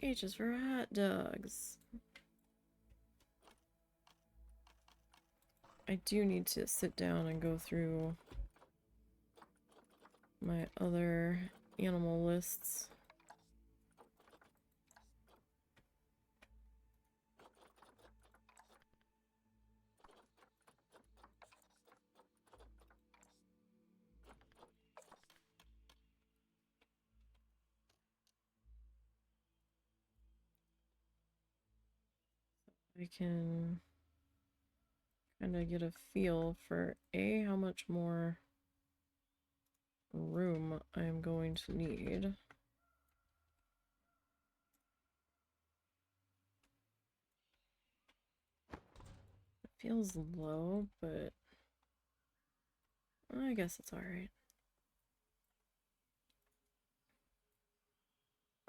H is for hot dogs. I do need to sit down and go through my other animal lists. I can kind of get a feel for A, how much more room I'm going to need. It feels low, but I guess it's alright.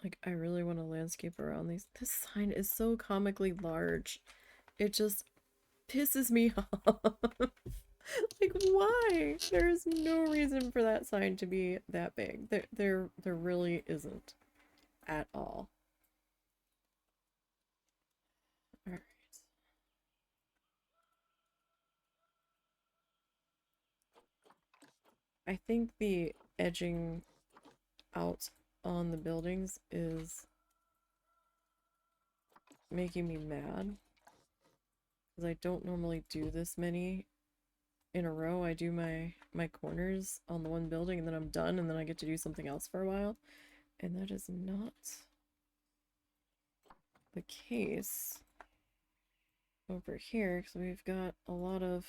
Like, I really want to landscape around these. This sign is so comically large. It just pisses me off. Like, why? There's no reason for that sign to be that big. There really isn't at all. Alright. I think the edging out on the buildings is making me mad. Because I don't normally do this many in a row. I do my corners on the one building and then I'm done and then I get to do something else for a while. And that is not the case over here because we've got a lot of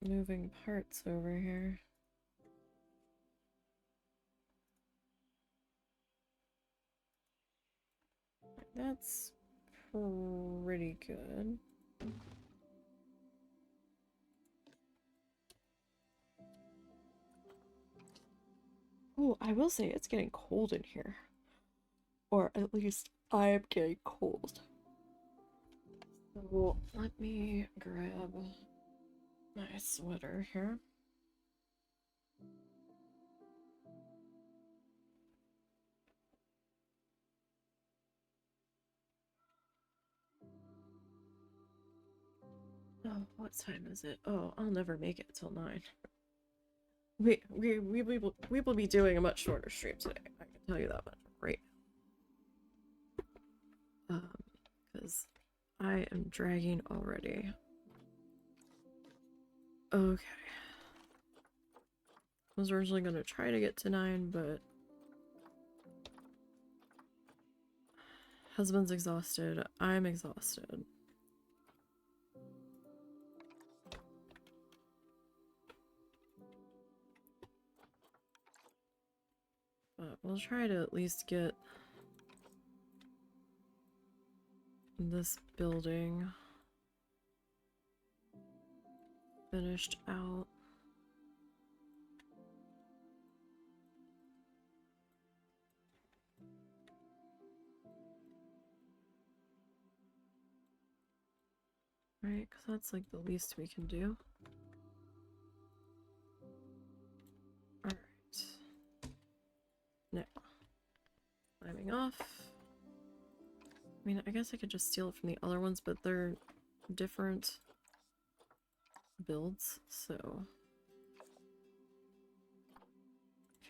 moving parts over here. That's pretty good. Oh, I will say it's getting cold in here. Or at least I'm getting cold. So let me grab my sweater here. Oh, what time is it? Oh, I'll never make it till 9. We will be doing a much shorter stream today. I can tell you that much right now. Because I am dragging already. Okay. I was originally gonna try to get to 9, but husband's exhausted. I'm exhausted. But we'll try to at least get this building finished out. Right, because that's like the least we can do. Alright. Now, climbing off. I mean, I guess I could just steal it from the other ones, but they're different builds, so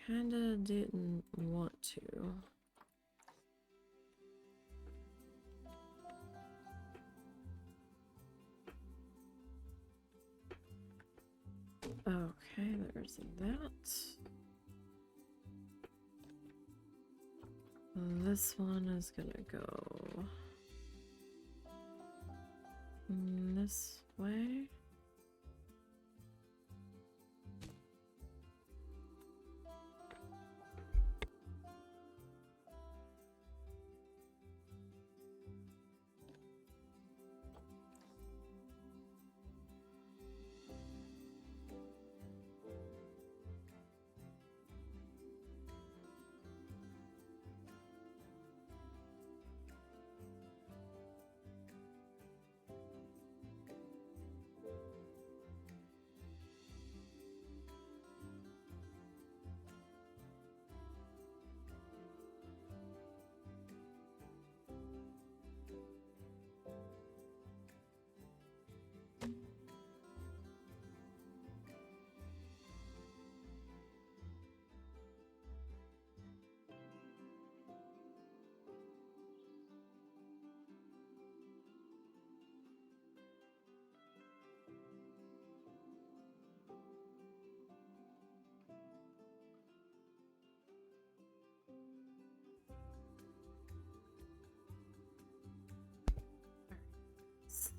kinda didn't want to. Okay, there's that. This one is gonna go this way.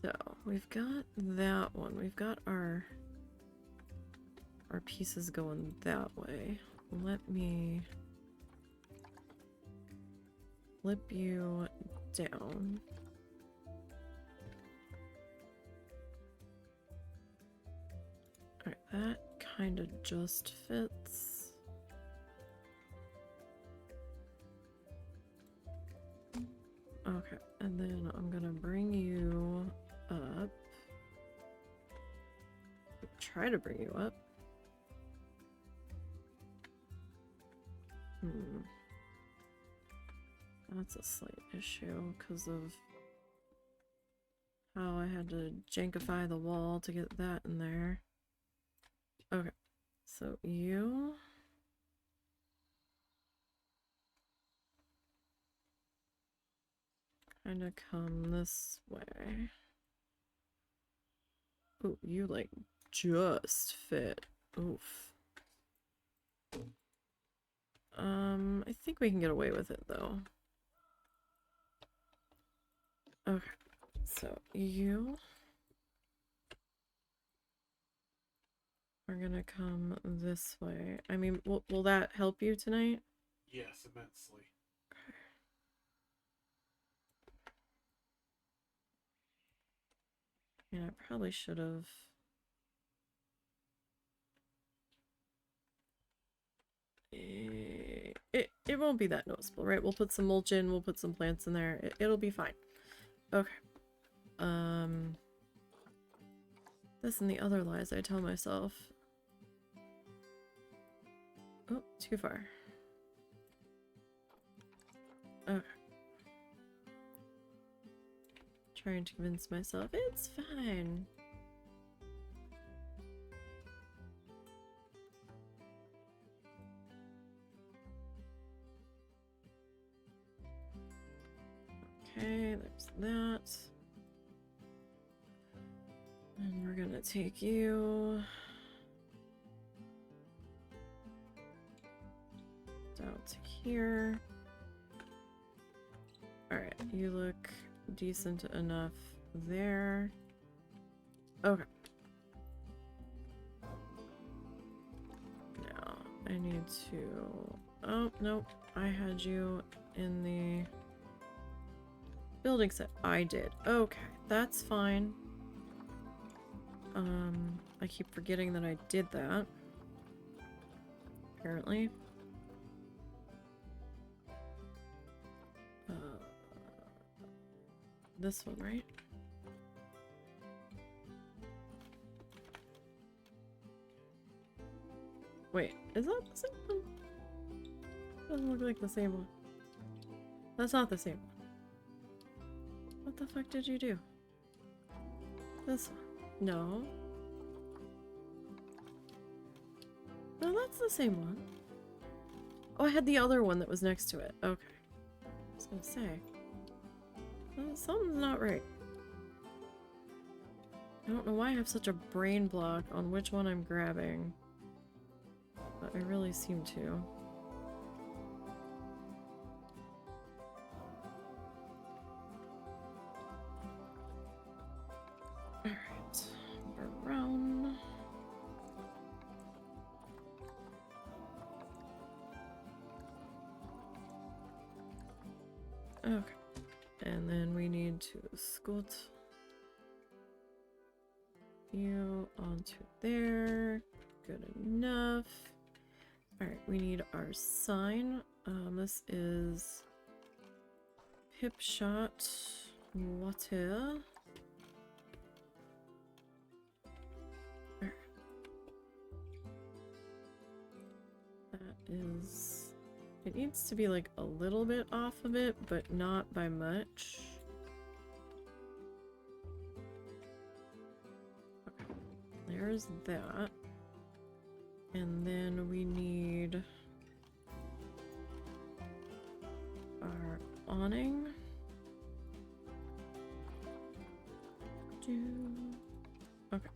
So we've got that one. We've got our pieces going that way. Let me flip you down. Alright, that kind of just fits. Okay, and then I'm gonna bring you up. Try to bring you up. That's a slight issue because of how I had to jankify the wall to get that in there. Okay, so you kind of come this way. Ooh, you like just fit. Oof. I think we can get away with it though. Okay, so you are gonna come this way. I mean, will that help you tonight? Yes, immensely. Yeah, I probably should have. It won't be that noticeable, right? We'll put some mulch in, we'll put some plants in there. It'll be fine. Okay. This and the other lies I tell myself. Oh, too far. Okay. Trying to convince myself it's fine. that. And we're gonna take you down to here. Alright, you look decent enough there. Okay. Now, I need to... Oh, nope. I had you in the building set. I did. Okay, that's fine. I keep forgetting that I did that. Apparently. This one, right? Wait, is that the same one? Doesn't look like the same one. That's not the same one. What the fuck did you do? This one. No. No, that's the same one. Oh, I had the other one that was next to it. Okay. I was gonna say. Something's not right. I don't know why I have such a brain block on which one I'm grabbing. But I really seem to. Alright. Brown. Okay. And then we need to scoot you onto there. Good enough. Alright, we need our sign. This is Pip Shot Water. That is... It needs to be like a little bit off of it, but not by much. Okay. There's that. And then we need our awning. Okay.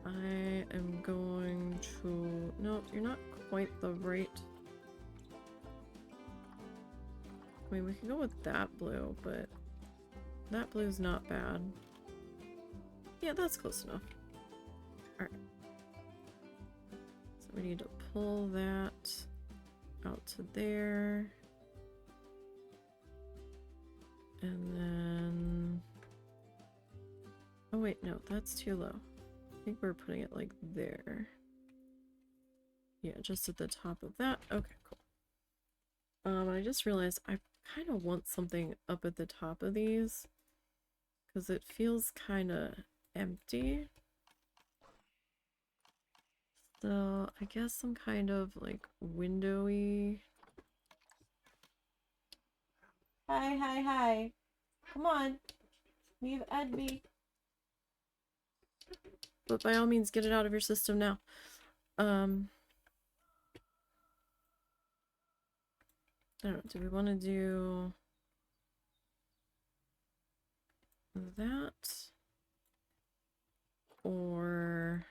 I am going to... No, you're not quite the right... I mean, we can go with that blue, but that blue's not bad. Yeah, that's close enough. Alright. So we need to pull that out to there. And then... Oh wait, no, that's too low. I think we're putting it like there. Yeah, just at the top of that. Okay, cool. I just realized I kind of want something up at the top of these because it feels kind of empty. So I guess some kind of like windowy. Hi. Come on. Leave Ed be. But by all means, get it out of your system now. I don't know, do we want to do that? Or...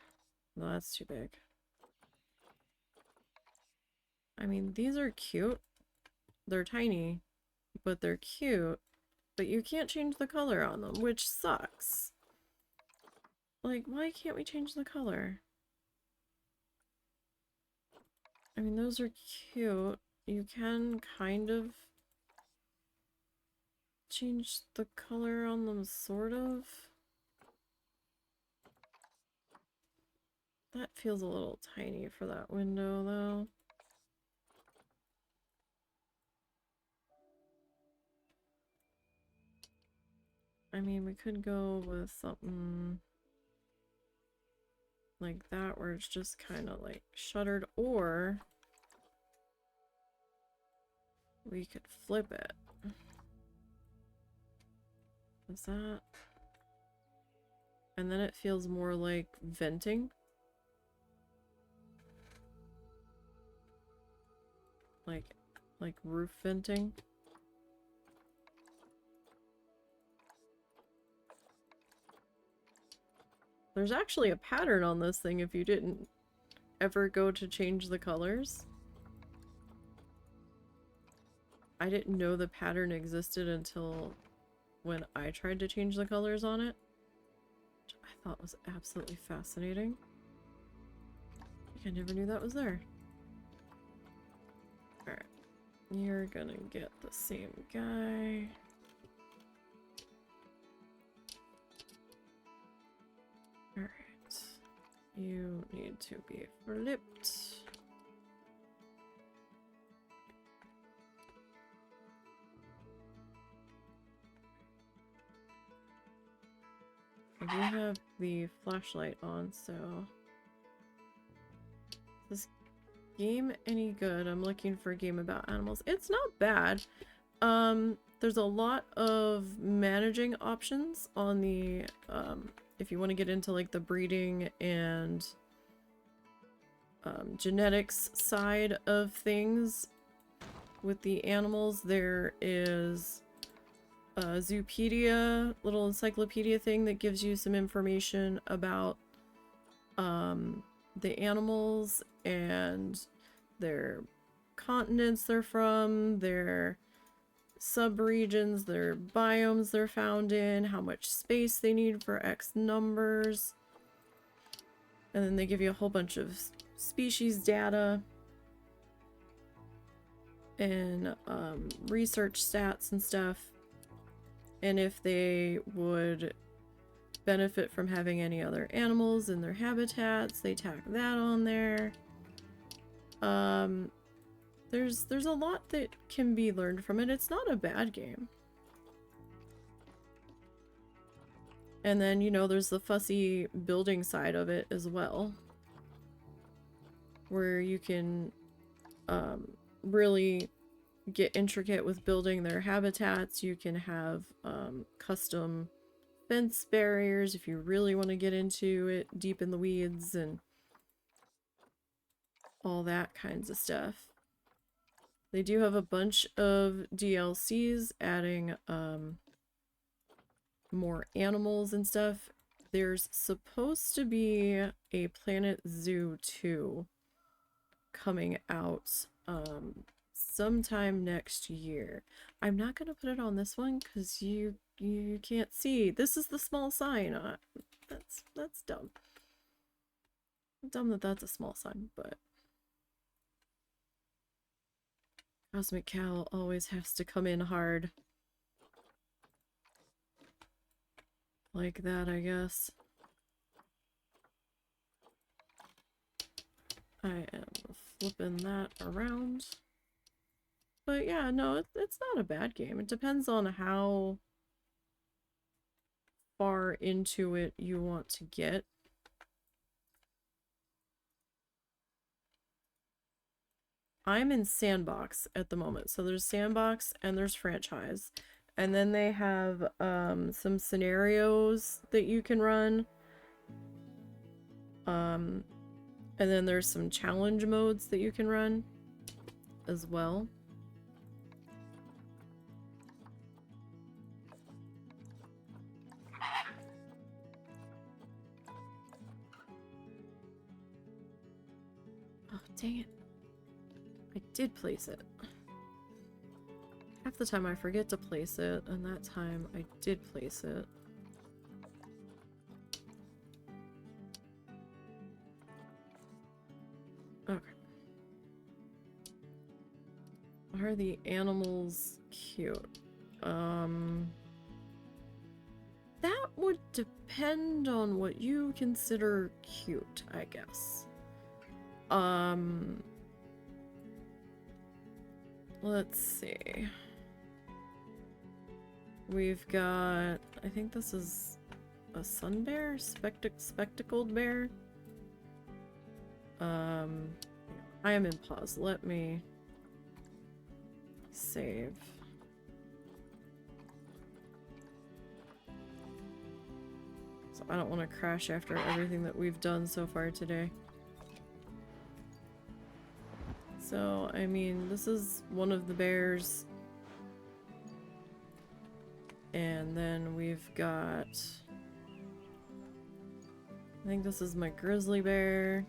No, that's too big. I mean, these are cute. They're tiny, but they're cute. But you can't change the color on them, which sucks. Like, why can't we change the color? I mean, those are cute. You can kind of change the color on them, sort of. That feels a little tiny for that window, though. I mean, we could go with something like that, where it's just kind of like shuttered, or we could flip it. Is that? And then it feels more like venting. Like roof venting. There's actually a pattern on this thing if you didn't ever go to change the colors. I didn't know the pattern existed until when I tried to change the colors on it, which I thought was absolutely fascinating. I never knew that was there. Alright, you're gonna get the same guy. Alright, you need to be flipped. I do have the flashlight on, so... Is this game any good? I'm looking for a game about animals. It's not bad. There's a lot of managing options on the, if you want to get into like the breeding and genetics side of things with the animals. There is a Zoopedia, little encyclopedia thing that gives you some information about the animals and their continents they're from, their subregions, their biomes they're found in, how much space they need for X numbers. And then they give you a whole bunch of species data and research stats and stuff. And if they would benefit from having any other animals in their habitats, they tack that on there. There's a lot that can be learned from it. It's not a bad game. And then, you know, there's the fussy building side of it as well, where you can really get intricate with building their habitats. You can have custom fence barriers if you really want to get into it deep in the weeds and all that kinds of stuff. They do have a bunch of DLCs adding more animals and stuff. There's supposed to be a Planet Zoo 2 coming out sometime next year. I'm not gonna put it on this one because you can't see. This is the small sign. That's dumb. Dumb that that's a small sign, but Cosmic Cow always has to come in hard. Like that, I guess. I am flipping that around. But yeah, no, it's not a bad game. It depends on how far into it you want to get. I'm in Sandbox at the moment. So there's Sandbox and there's Franchise. And then they have some scenarios that you can run. And then there's some challenge modes that you can run as well. Oh, dang it. I did place it. Half the time I forget to place it, and that time I did place it. Okay. Are the animals cute? That would depend on what you consider cute, I guess. Let's see. We've got, I think this is a sun bear? Spectacled bear? I am in pause. Let me save. So I don't want to crash after everything that we've done so far today. So, I mean, this is one of the bears. And then we've got I think this is my grizzly bear.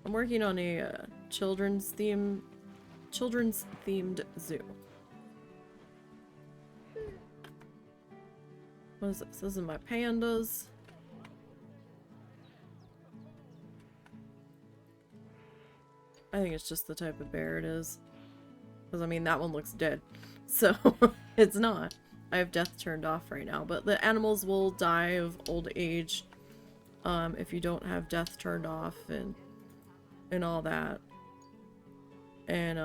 I'm working on a children's themed zoo. What is this? This is my pandas. I think it's just the type of bear it is. Because, I mean, that one looks dead. So, it's not. I have death turned off right now. But the animals will die of old age if you don't have death turned off and all that. And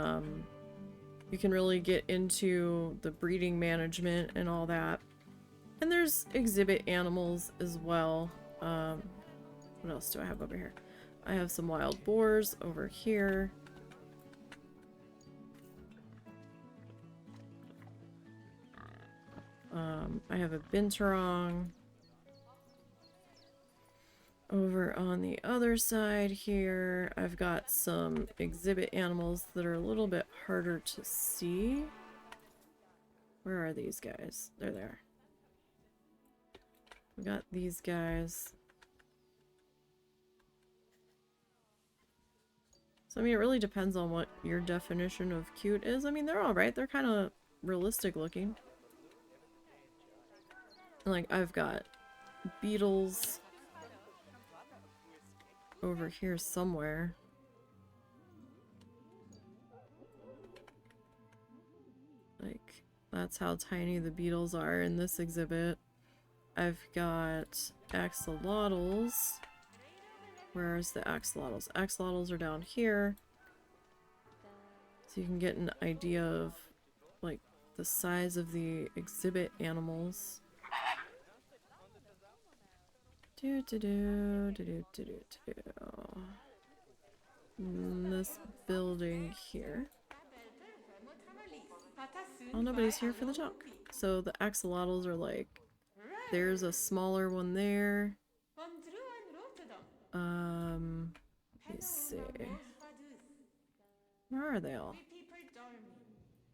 you can really get into the breeding management and all that. And there's exhibit animals as well. What else do I have over here? I have some wild boars over here. I have a binturong over on the other side here. I've got some exhibit animals that are a little bit harder to see. Where are these guys? They're there. We got these guys. So, I mean, it really depends on what your definition of cute is. I mean, they're alright. They're kind of realistic looking. Like, I've got beetles over here somewhere. Like, that's how tiny the beetles are in this exhibit. I've got axolotls. Where's the axolotls? Axolotls are down here. So you can get an idea of, like, the size of the exhibit animals. This building here. Oh, nobody's here for the talk. So the axolotls are like, there's a smaller one there. Let's see. Where are they all?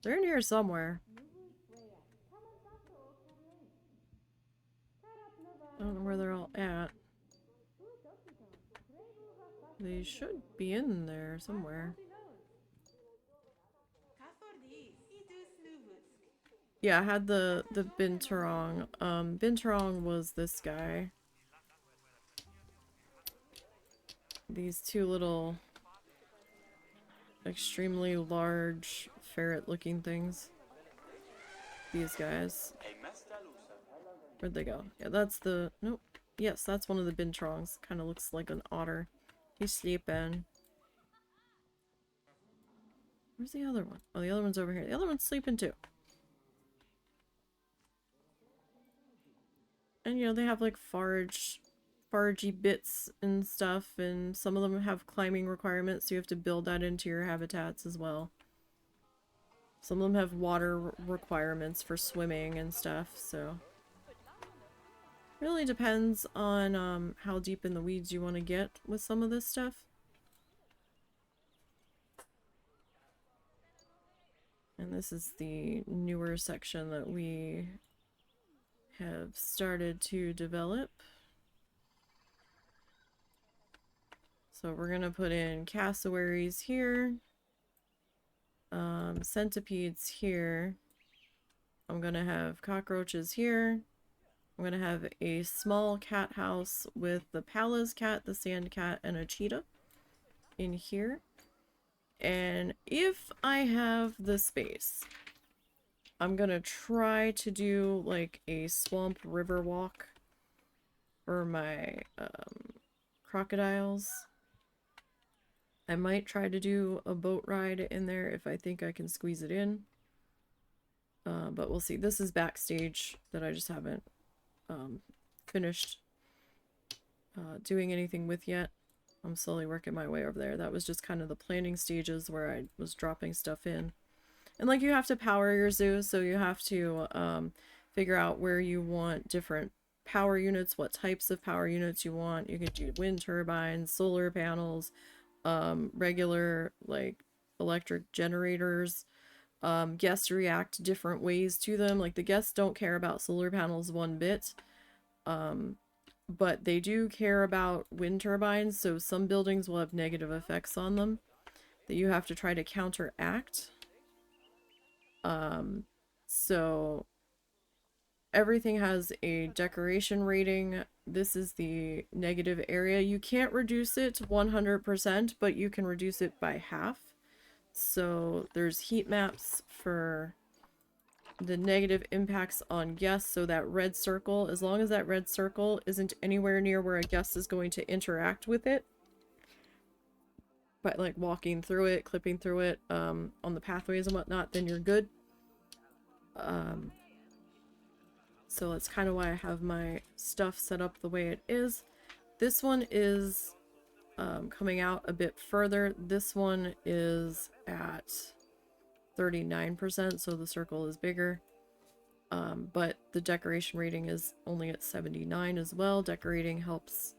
They're in here somewhere. I don't know where they're all at. They should be in there somewhere. Yeah, I had the binturong. Binturong was this guy. These two little extremely large ferret-looking things. These guys. Where'd they go? Yeah, that's the... Nope. Yes, that's one of the binturongs. Kind of looks like an otter. He's sleeping. Where's the other one? Oh, the other one's over here. The other one's sleeping too. And, you know, they have like foragey bits and stuff, and some of them have climbing requirements, so you have to build that into your habitats as well. Some of them have water requirements for swimming and stuff, so... Really depends on how deep in the weeds you want to get with some of this stuff. And this is the newer section that we have started to develop. So we're going to put in cassowaries here. Centipedes here. I'm going to have cockroaches here. I'm going to have a small cat house with the Pallas cat, the sand cat, and a cheetah in here. And if I have the space, I'm going to try to do like a swamp river walk for my crocodiles. I might try to do a boat ride in there if I think I can squeeze it in. But we'll see. This is backstage that I just haven't finished doing anything with yet. I'm slowly working my way over there. That was just kind of the planning stages where I was dropping stuff in. And like, you have to power your zoo, so you have to figure out where you want different power units, what types of power units you want. You can do wind turbines, solar panels, regular like electric generators. Guests react different ways to them. Like, the guests don't care about solar panels one bit. but they do care about wind turbines, so some buildings will have negative effects on them that you have to try to counteract. So everything has a decoration rating. This is the negative area. You can't reduce it to 100%, but you can reduce it by half. So there's heat maps for the negative impacts on guests. So that red circle, as long as that red circle isn't anywhere near where a guest is going to interact with it, but like walking through it, clipping through it, on the pathways and whatnot, then you're good. So that's kind of why I have my stuff set up the way it is. This one is coming out a bit further. This one is at 39%, so the circle is bigger. But the decoration rating is only at 79 as well. Decorating helps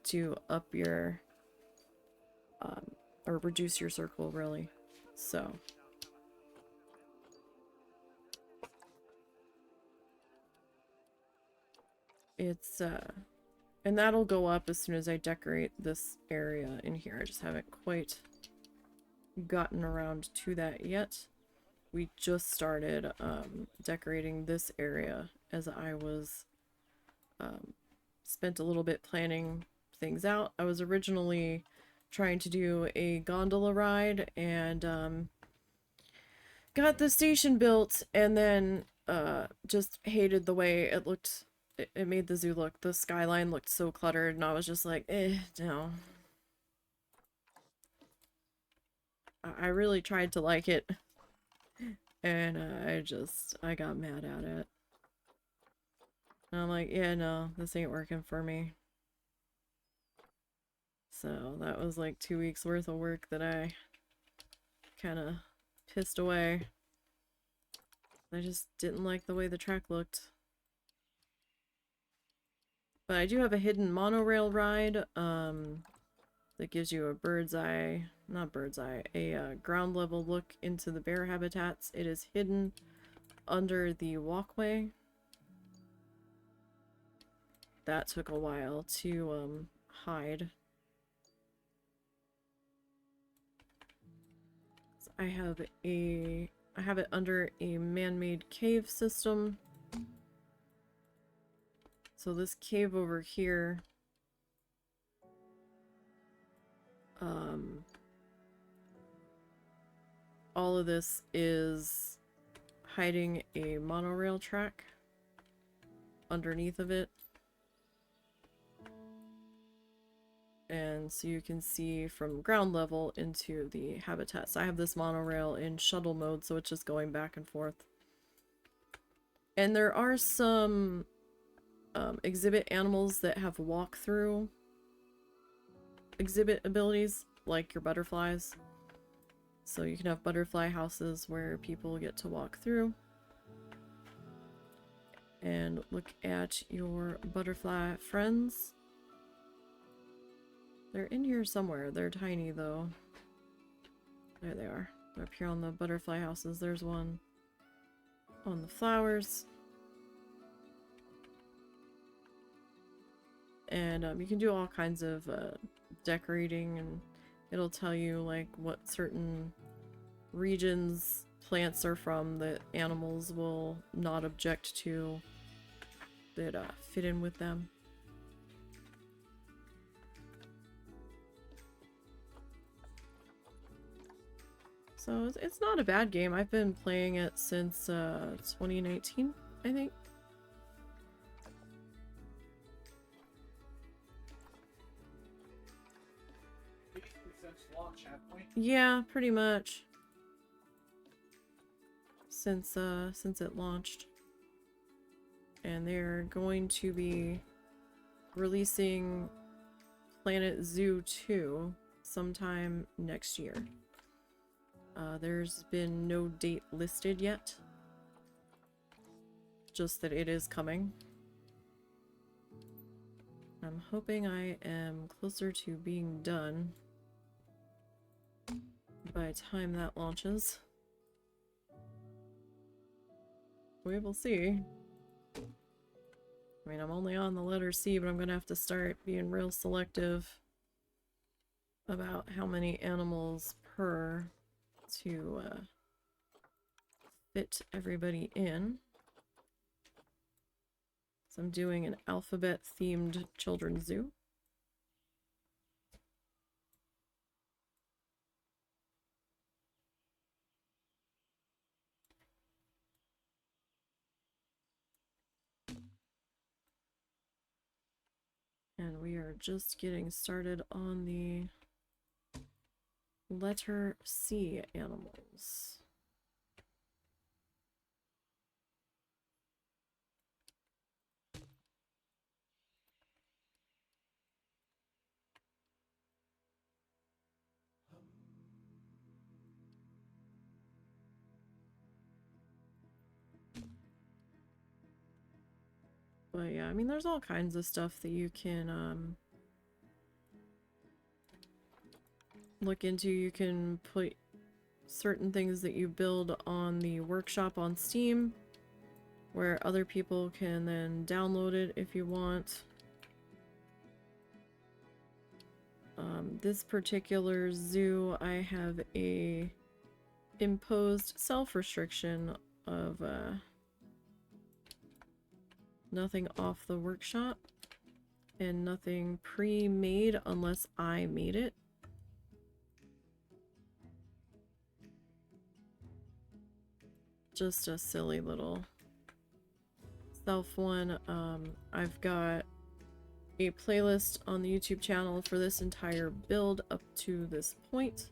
to up your, or reduce your circle, really. So it's, and that'll go up as soon as I decorate this area in here. I just haven't quite gotten around to that yet. We just started decorating this area as I was spent a little bit planning things out. I was originally trying to do a gondola ride and got the station built, and then just hated the way it looked. It made the zoo look, the skyline looked so cluttered, and I was just like, no. I really tried to like it, and I got mad at it. And I'm like, yeah, no, this ain't working for me. So that was like 2 weeks worth of work that I kind of pissed away. I just didn't like the way the track looked. But I do have a hidden monorail ride that gives you a a ground level look into the bear habitats. It is hidden under the walkway. That took a while to hide. So I have it under a man-made cave system. So this cave over here, all of this is hiding a monorail track underneath of it. And so you can see from ground level into the habitats. I have this monorail in shuttle mode, so it's just going back and forth. And there are some exhibit animals that have walk-through exhibit abilities, like your butterflies. So you can have butterfly houses where people get to walk through and look at your butterfly friends. They're in here somewhere. They're tiny, though. There they are. They're up here on the butterfly houses. There's one on the flowers. And you can do all kinds of decorating, and it'll tell you like what certain regions plants are from that animals will not object to, that fit in with them. So it's not a bad game. I've been playing it since 2019, I think. Yeah, pretty much. Since it launched. And they're going to be releasing Planet Zoo 2 sometime next year. There's been no date listed yet. Just that it is coming. I'm hoping I am closer to being done by the time that launches. We will see. I mean, I'm only on the letter C, but I'm gonna have to start being real selective about how many animals per to fit everybody in. So I'm doing an alphabet-themed children's zoo. And we are just getting started on the letter C animals. But yeah, I mean, there's all kinds of stuff that you can look into. You can put certain things that you build on the workshop on Steam, where other people can then download it if you want. This particular zoo, I have a imposed self-restriction of nothing off the workshop and nothing pre-made unless I made it. Just a silly little self one. I've got a playlist on the YouTube channel for this entire build up to this point.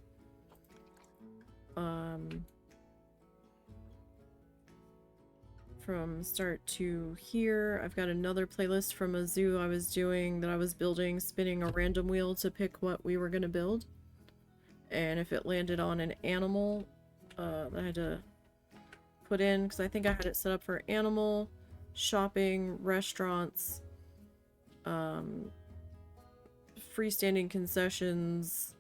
From start to here, I've got another playlist from a zoo I was doing that I was building, spinning a random wheel to pick what we were going to build. And if it landed on an animal, I had to put in, because I think I had it set up for animal, shopping, restaurants, freestanding concessions,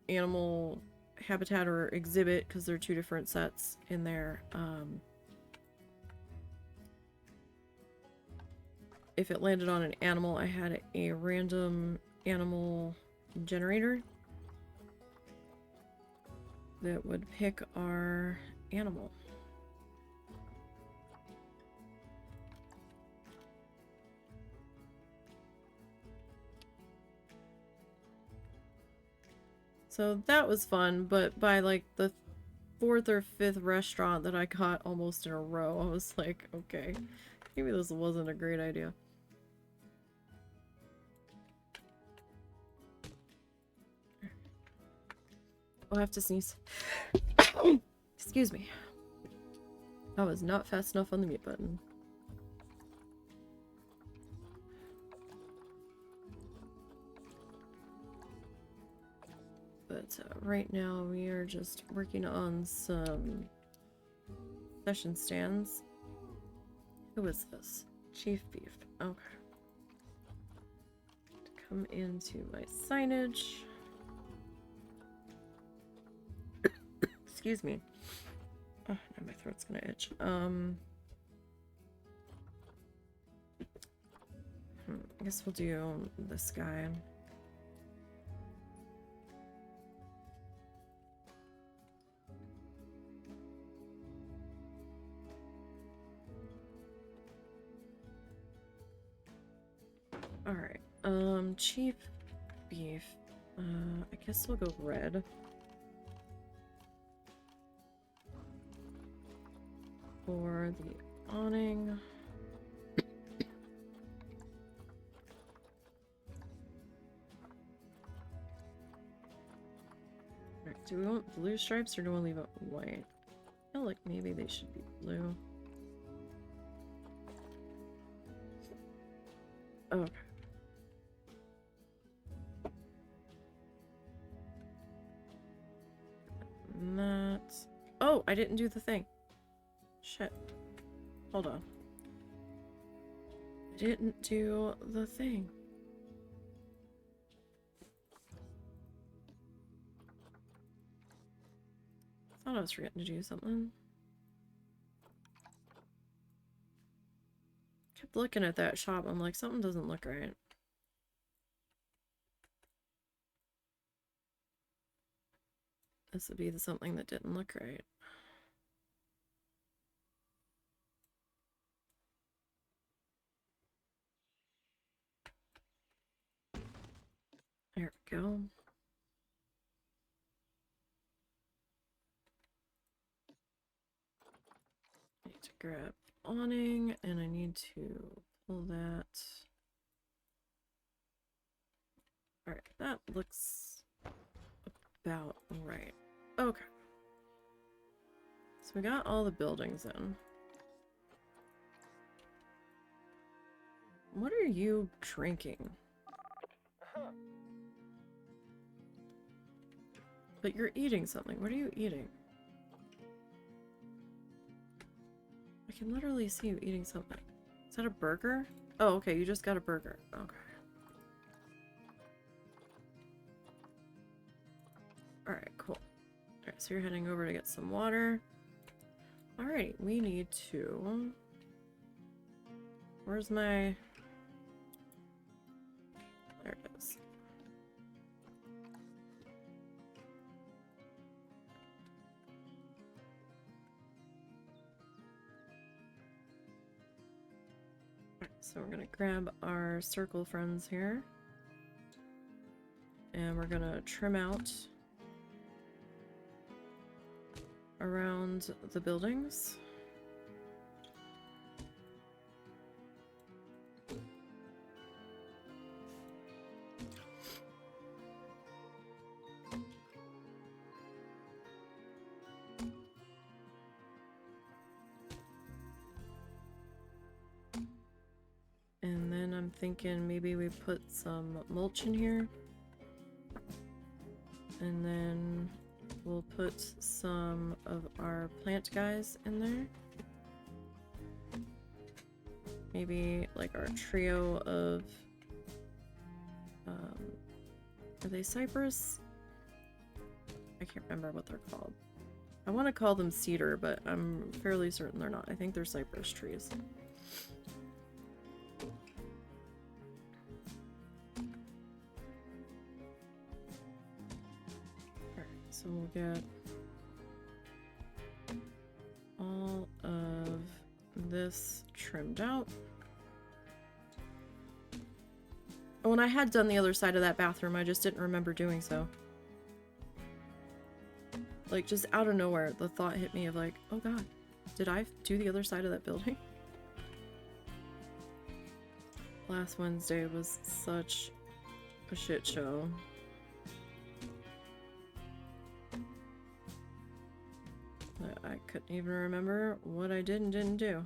animal habitat or exhibit, because they're two different sets in there. If it landed on an animal, I had a random animal generator that would pick our animal. So that was fun, but by like the 4th or 5th restaurant that I got almost in a row, I was like, okay, maybe this wasn't a great idea. I'll have to sneeze. Excuse me. I was not fast enough on the mute button. But right now we are just working on some session stands. Who is this? Chief Beef. Okay. To come into my signage. Excuse me. Oh, now my throat's gonna itch. I guess we'll do this guy. Alright, Chief Beef. I guess we'll go red. For the awning. Right, do we want blue stripes or do we leave it white? I feel like maybe they should be blue. Okay. That. Oh, I didn't do the thing. Shit. Hold on. I didn't do the thing. I thought I was forgetting to do something. kept looking at that shop. I'm like, something doesn't look right. This would be something that didn't look right. There we go. I need to grab awning, and I need to pull that. Alright, that looks about right. Okay. So we got all the buildings in. What are you drinking? But you're eating something. What are you eating? I can literally see you eating something. Is that a burger? Oh, okay, you just got a burger. Okay. Alright, cool. Alright, so you're heading over to get some water. Alright, we need to... Where's my... There it is. Alright, so we're gonna grab our circle friends here. And we're gonna trim out around the buildings. And then I'm thinking maybe we put some mulch in here. And then we'll put some of our plant guys in there. Maybe like our trio of... are they cypress? I can't remember what they're called. I want to call them cedar, but I'm fairly certain they're not. I think they're cypress trees. So we'll get all of this trimmed out. Oh, and I had done the other side of that bathroom, I just didn't remember doing so. Like, just out of nowhere, the thought hit me of like, oh god, did I do the other side of that building? Last Wednesday was such a shit show. I couldn't even remember what I did and didn't do.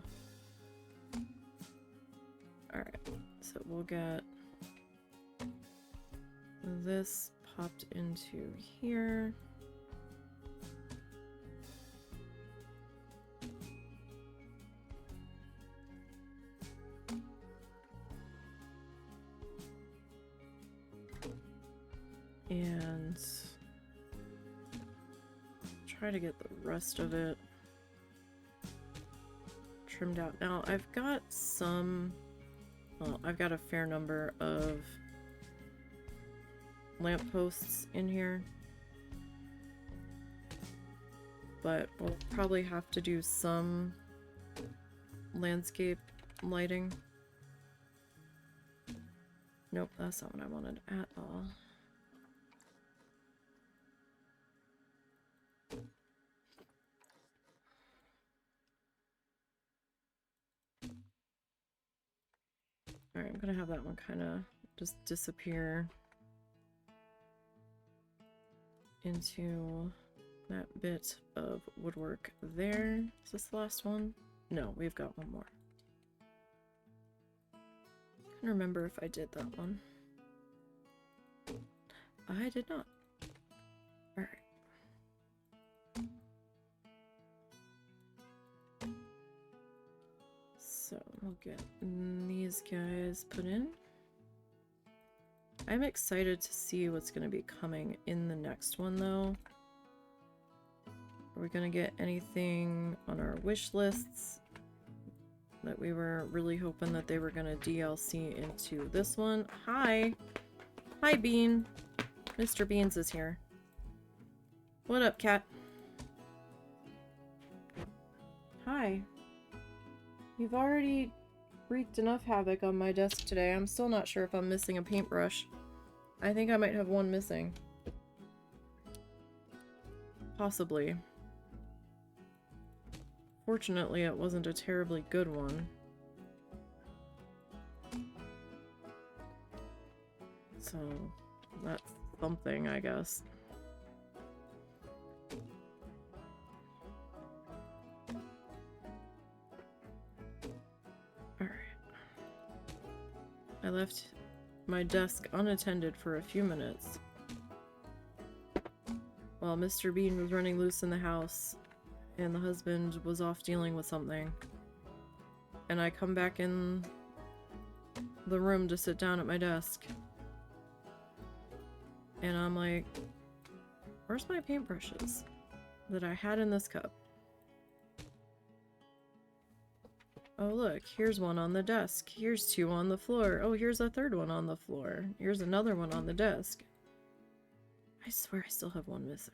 Alright, so we'll get this popped into here. And try to get the rest of it trimmed out. Now, I've got some... Well, I've got a fair number of lampposts in here. But we'll probably have to do some landscape lighting. Nope, that's not what I wanted at all. Alright, I'm gonna have that one kind of just disappear into that bit of woodwork there. Is this the last one? No, we've got one more. I can't remember if I did that one. I did not. Alright. So we'll get these guys put in. I'm excited to see what's going to be coming in the next one, though. Are we going to get anything on our wish lists that we were really hoping that they were gonna DLC into this one. Hi! Hi, Bean! Mr. Beans is here. What up, cat? Hi. You've already wreaked enough havoc on my desk today. I'm still not sure if I'm missing a paintbrush. I think I might have one missing. Possibly. Fortunately, it wasn't a terribly good one. So, that's something, I guess. Alright. I left my desk unattended for a few minutes while Mr. Bean was running loose in the house and the husband was off dealing with something. And I come back in the room to sit down at my desk. And I'm like, where's my paintbrushes that I had in this cup? Oh look, here's one on the desk. Here's two on the floor. Oh, here's a third one on the floor. Here's another one on the desk. I swear I still have one missing.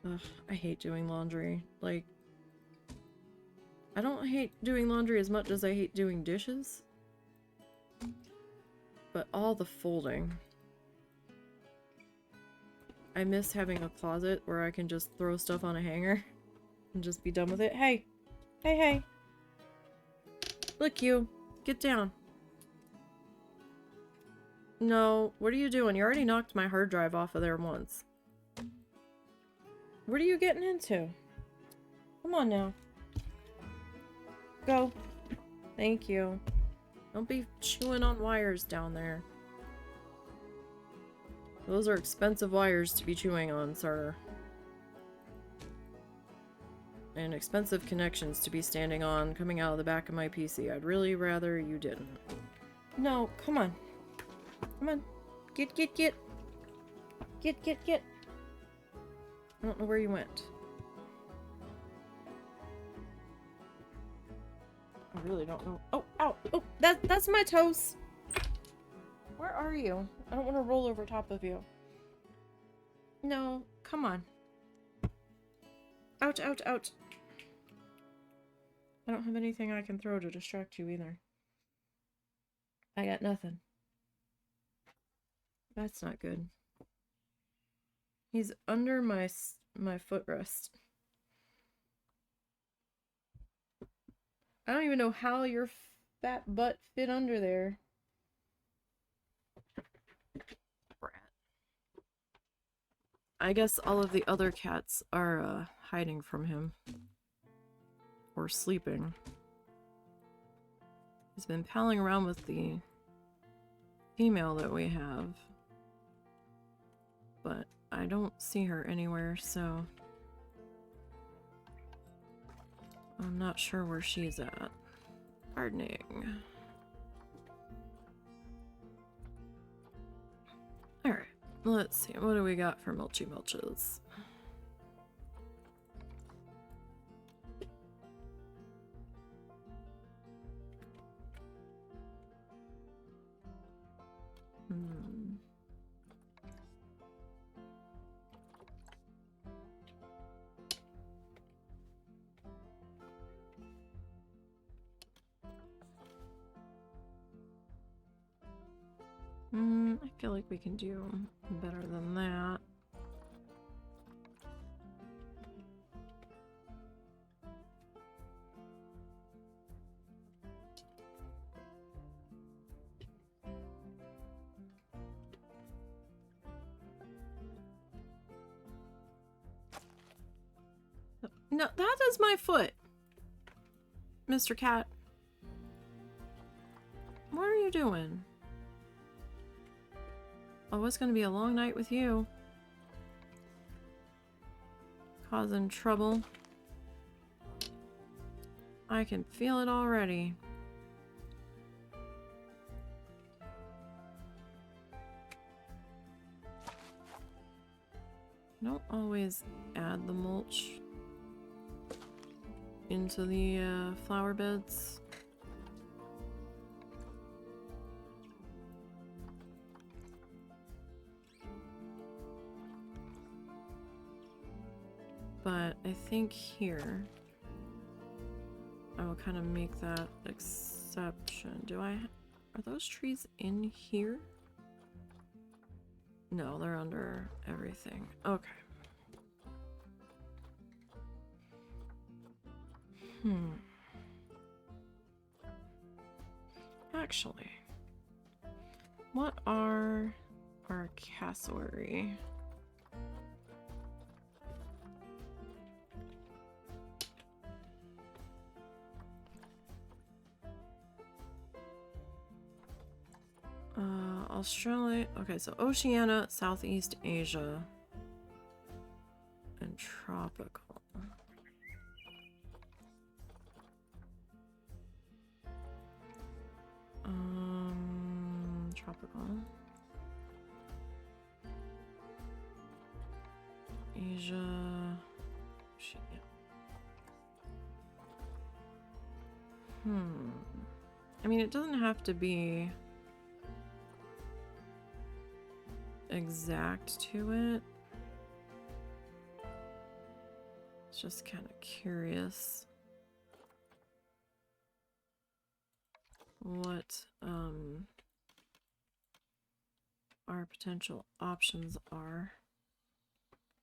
Ugh, I hate doing laundry. Like, I don't hate doing laundry as much as I hate doing dishes. But all the folding. I miss having a closet where I can just throw stuff on a hanger and just be done with it. Hey! Hey, hey! Look, you! Get down. No, what are you doing? You already knocked my hard drive off of there once. What are you getting into? Come on now. Go. Thank you. Don't be chewing on wires down there. Those are expensive wires to be chewing on, sir. And expensive connections to be standing on coming out of the back of my PC. I'd really rather you didn't. No, come on. Come on. Get. Get. I don't know where you went. I really don't know. Oh, ow! Oh, that's my toes! Where are you? I don't want to roll over top of you. No, come on. Ouch, ouch, ouch. I don't have anything I can throw to distract you either. I got nothing. That's not good. He's under my footrest. I don't even know how your fat butt fit under there. Brat. I guess all of the other cats are hiding from him. Or sleeping. He's been palling around with the female that we have. But I don't see her anywhere, so I'm not sure where she's at. Gardening. Alright, let's see. What do we got for mulchy mulches? I feel like we can do better than that. No, that is my foot, Mr. Cat. What are you doing? Oh, it's gonna be a long night with you. Causing trouble. I can feel it already. I don't always add the mulch into the flower beds. But I think here I will kind of make that exception. Are those trees in here? No, they're under everything. Okay. Actually, what are our cassowary? Australia. Okay, so Oceania, Southeast Asia, and tropical. Tropical. Asia. Shit. I mean, it doesn't have to be exact to it. It's just kind of curious what our potential options are.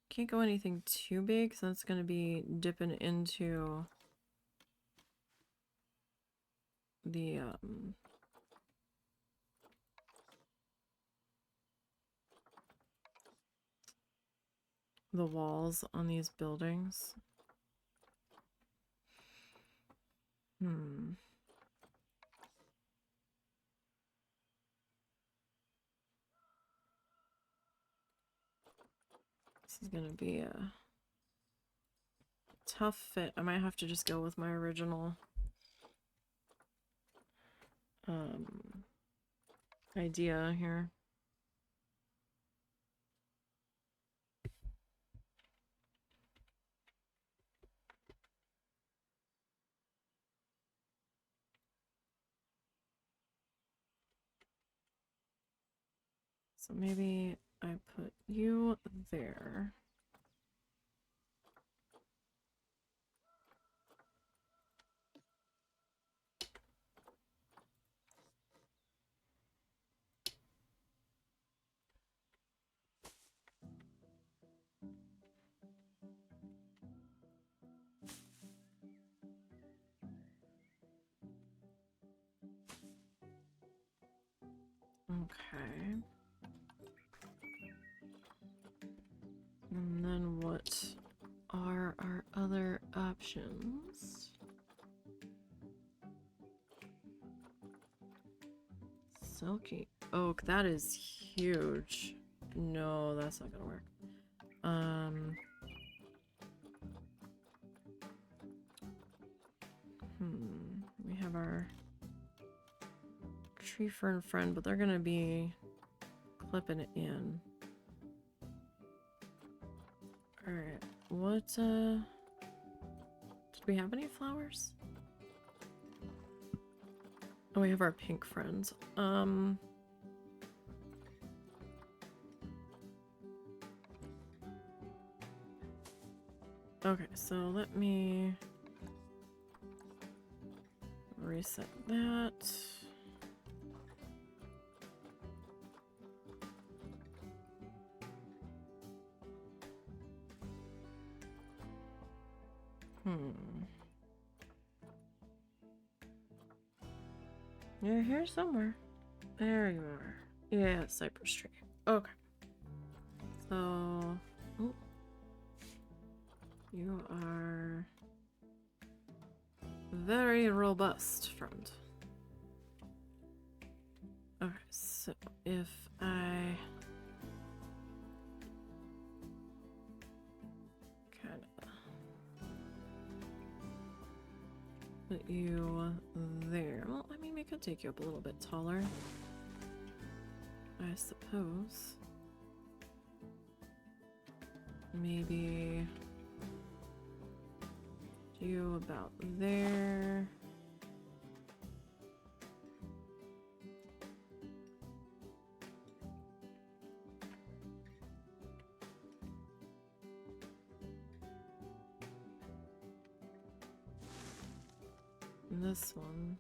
Can't go anything too big, so that's going to be dipping into the walls on these buildings. This is gonna be a tough fit. I might have to just go with my original idea here. So maybe I put you there. Okay. And then what are our other options? Silky oak, that is huge. No, that's not gonna work. We have our tree fern friend, but they're gonna be clipping it in. Alright, what, did we have any flowers? Oh, we have our pink friends. Okay, so let me reset that. You're here somewhere. There you are. Yeah, cypress tree. Okay. So, oh, you are very robust, friend. Okay, so if I kind of put you there. Well, I mean, we could take you up a little bit taller, I suppose. maybe do about there. And this one.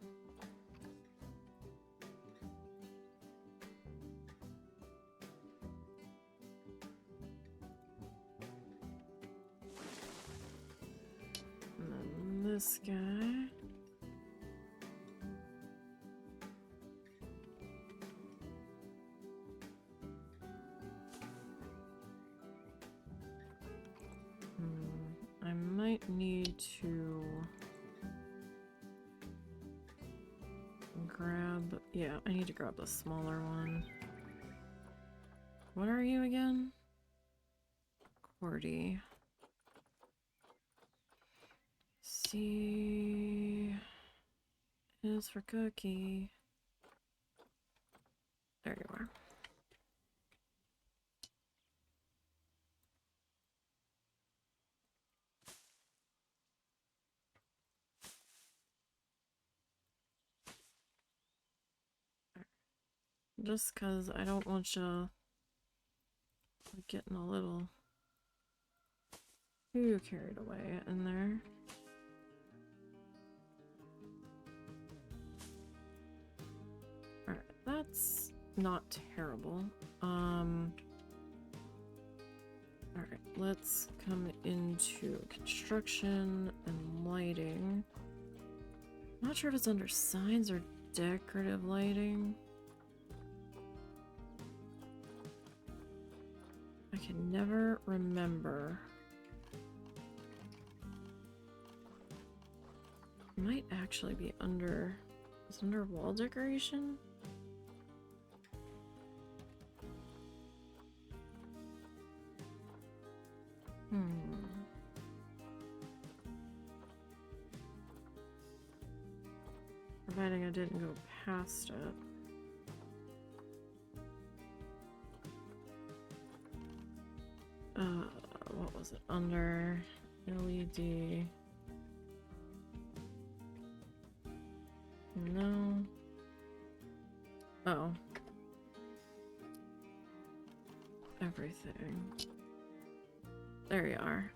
And then this guy. I might need to grab, yeah, I need to grab the smaller one. What are you again? QWERTY. C is for cookie. There you are. Just because I don't want you getting a little too carried away in there. Alright, that's not terrible. Alright, let's come into construction and lighting. Not sure if it's under signs or decorative lighting. I can never remember. It might actually be under... Is it under wall decoration? Providing I didn't go past it. What was it? Under LED. No. Oh. Everything. There you are.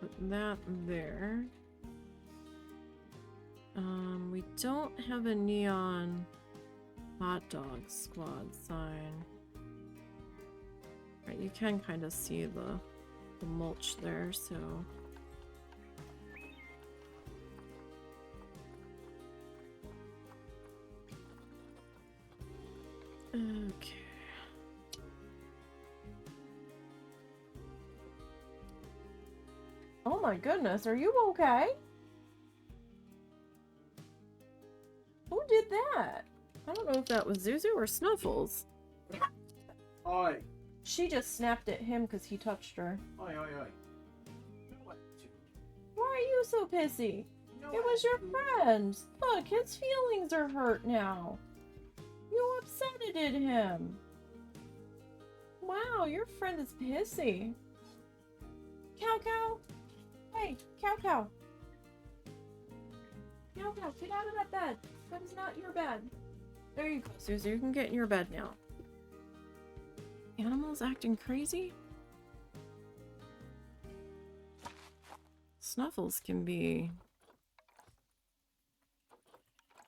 Put that there. We don't have a neon hot dog squad sign. Right, you can kind of see the mulch there, so... Okay. Oh my goodness, are you okay? Who did that? I don't know if that was Zuzu or Snuffles. Oi. She just snapped at him because he touched her. Oi, oi, oi. Why are you so pissy? It was your friend. Look, his feelings are hurt now. You upsetted him. Wow, your friend is pissy. Cow Cow. Hey, Cow Cow. Cow Cow, get out of that bed. That is not your bed. There you go, Susie. You can get in your bed now. Animals acting crazy? Snuffles can be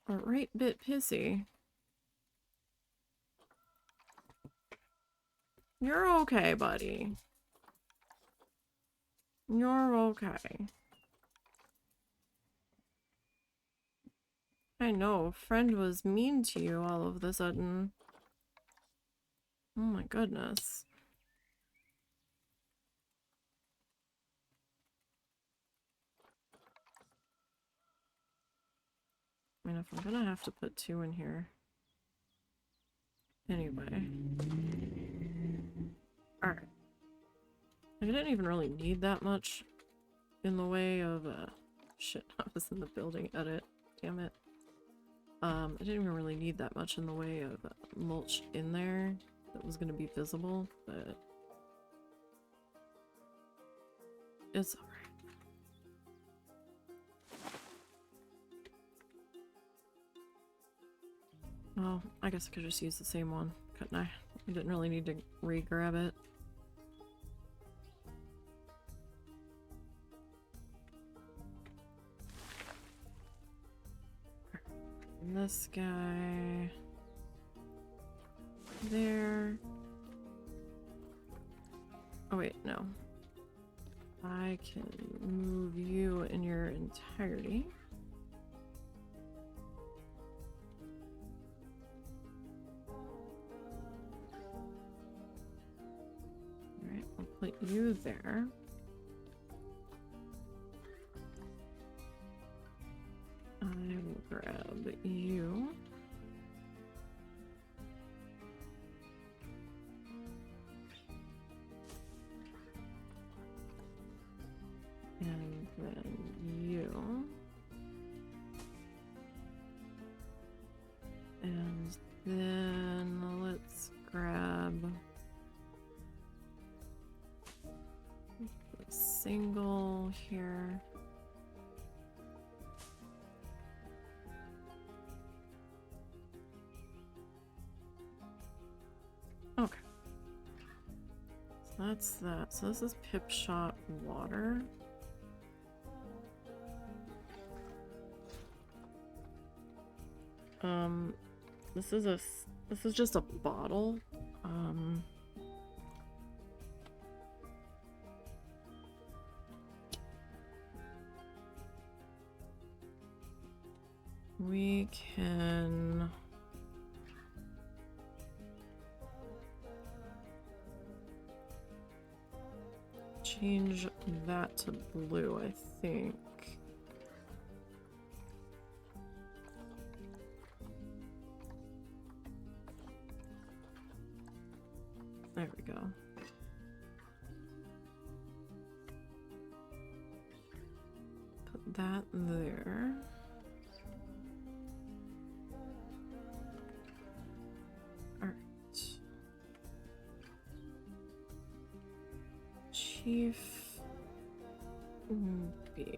a right bit pissy. You're okay, buddy. You're okay. I know, friend was mean to you all of a sudden. Oh my goodness. I mean, if I'm gonna have to put 2 in here. Anyway. Alright. I didn't even really need that much in the way of, shit, I was in the building edit. Damn it. I didn't even really need that much in the way of mulch in there that was going to be visible, but it's alright. Well, I guess I could just use the same one, couldn't I? I didn't really need to re-grab it. And this guy there. Oh wait, no. I can move you in your entirety. Alright, I'll put you there. I will grab you. And then you. And then let's grab a single here. Okay. So that's that. So this is Pip Shot water. This is just a bottle. We can change that to blue, I think. There we go. Put that there. Alright. Chief beef.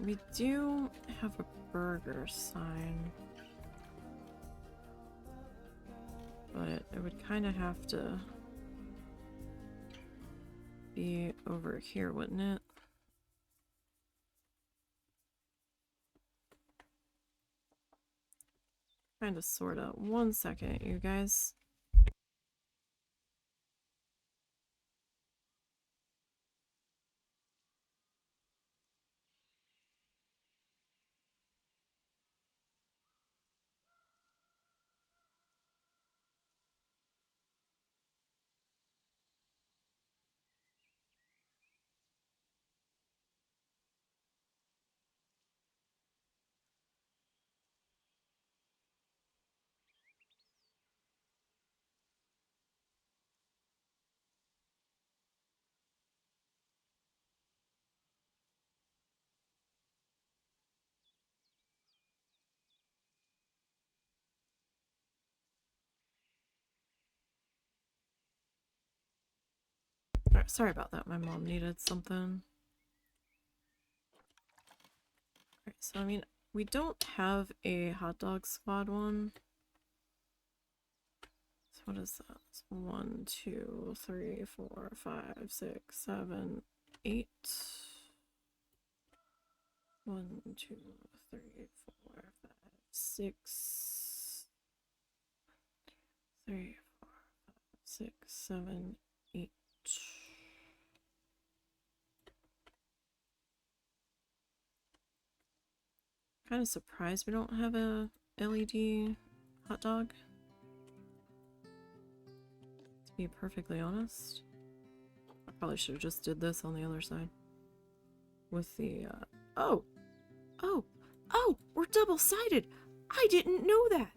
We do have a burger sign, but it would kind of have to be over here, wouldn't it? Kind of, sort of. 1 second, you guys. Alright, sorry about that. My mom needed something. Alright, so I mean, we don't have a hot dog squad one. So what is that? 1, 2, 3, 4, 5, 6, 7, 8. 1, 2, 3, 4, 5, 6. 3, 4, 5, 6, 7, 8. Kind of surprised we don't have a LED hot dog, to be perfectly honest. I probably should have just did this on the other side with the oh, we're double-sided. I didn't know that.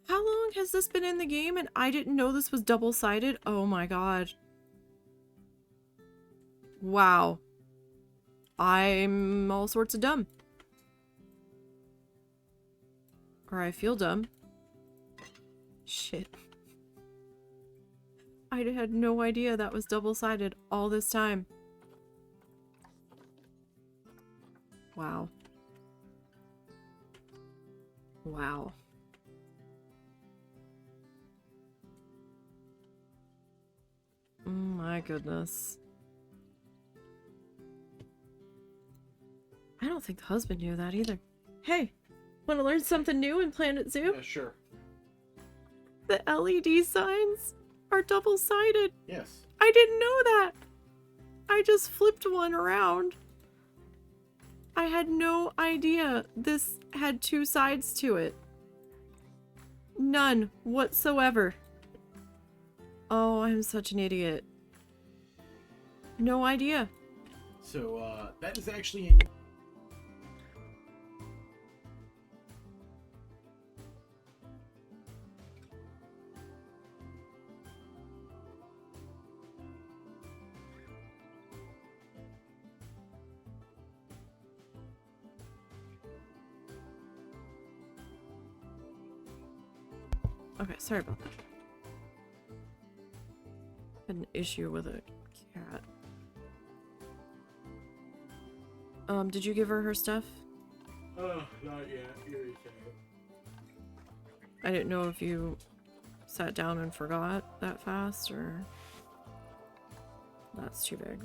How long has this been in the game and I didn't know this was double-sided? Oh my god. Wow. I'm all sorts of dumb. Or I feel dumb. Shit. I had no idea that was double-sided all this time. Wow. Wow. My goodness. I don't think the husband knew that either. Hey, want to learn something new in Planet Zoo? Yeah, sure. The LED signs are double-sided. Yes. I didn't know that. I just flipped one around. I had no idea this had two sides to it. None whatsoever. Oh, I'm such an idiot. No idea. So, that is actually in... Okay, sorry about that. Had an issue with a cat. Did you give her stuff? Oh, not yet. Here I didn't know if you sat down and forgot that fast, or... That's too big.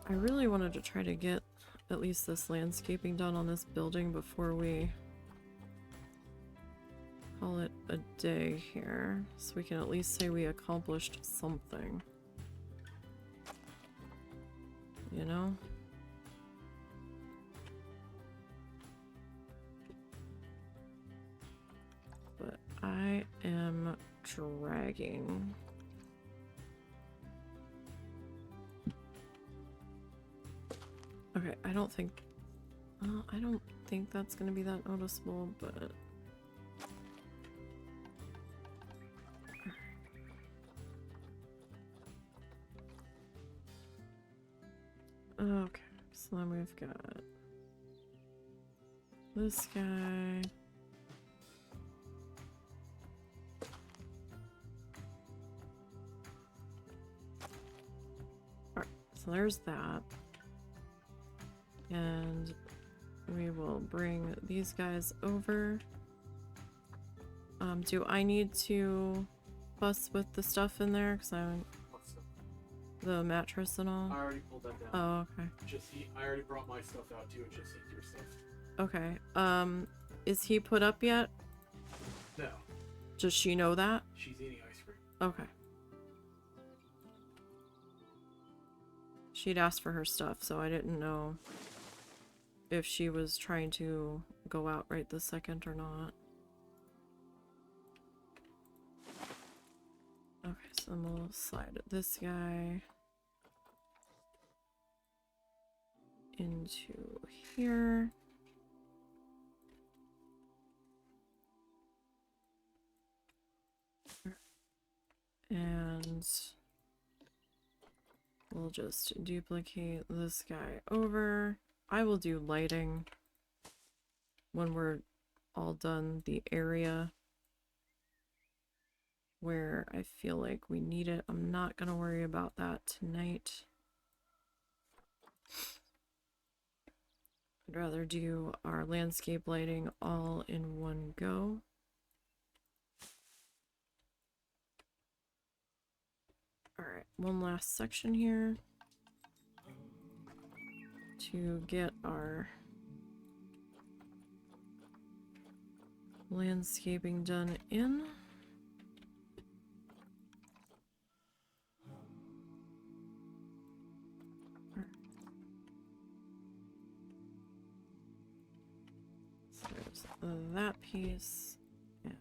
I really wanted to try to get at least this landscaping done on this building before we call it a day here, so we can at least say we accomplished something. You know? But I am dragging. Okay, I don't think that's gonna be that noticeable, but okay, so then we've got this guy. Alright, so there's that. And we will bring these guys over. Do I need to fuss with the stuff in there? Because the mattress and all? I already pulled that down. Oh, okay. I already brought my stuff out too, and just eat your stuff. Okay. Is he put up yet? No. Does she know that? She's eating ice cream. Okay. She'd asked for her stuff, so I didn't know if she was trying to go out right this second or not. Okay, so then we'll slide this guy into here. And we'll just duplicate this guy over. I will do lighting when we're all done the area where I feel like we need it. I'm not gonna worry about that tonight. I'd rather do our landscape lighting all in one go. Alright, one last section here to get our landscaping done in. So there's that piece and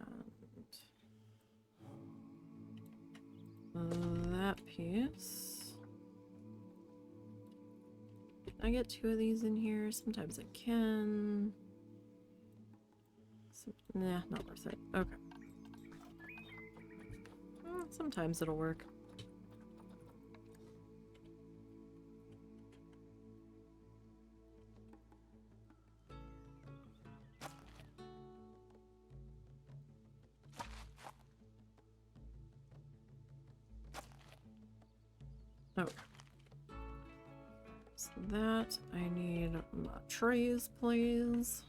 that piece. I I get 2 of these in here? Sometimes I can. Nah, not worth it. Okay. Sometimes it'll work. Okay. So that, I need my trays, please.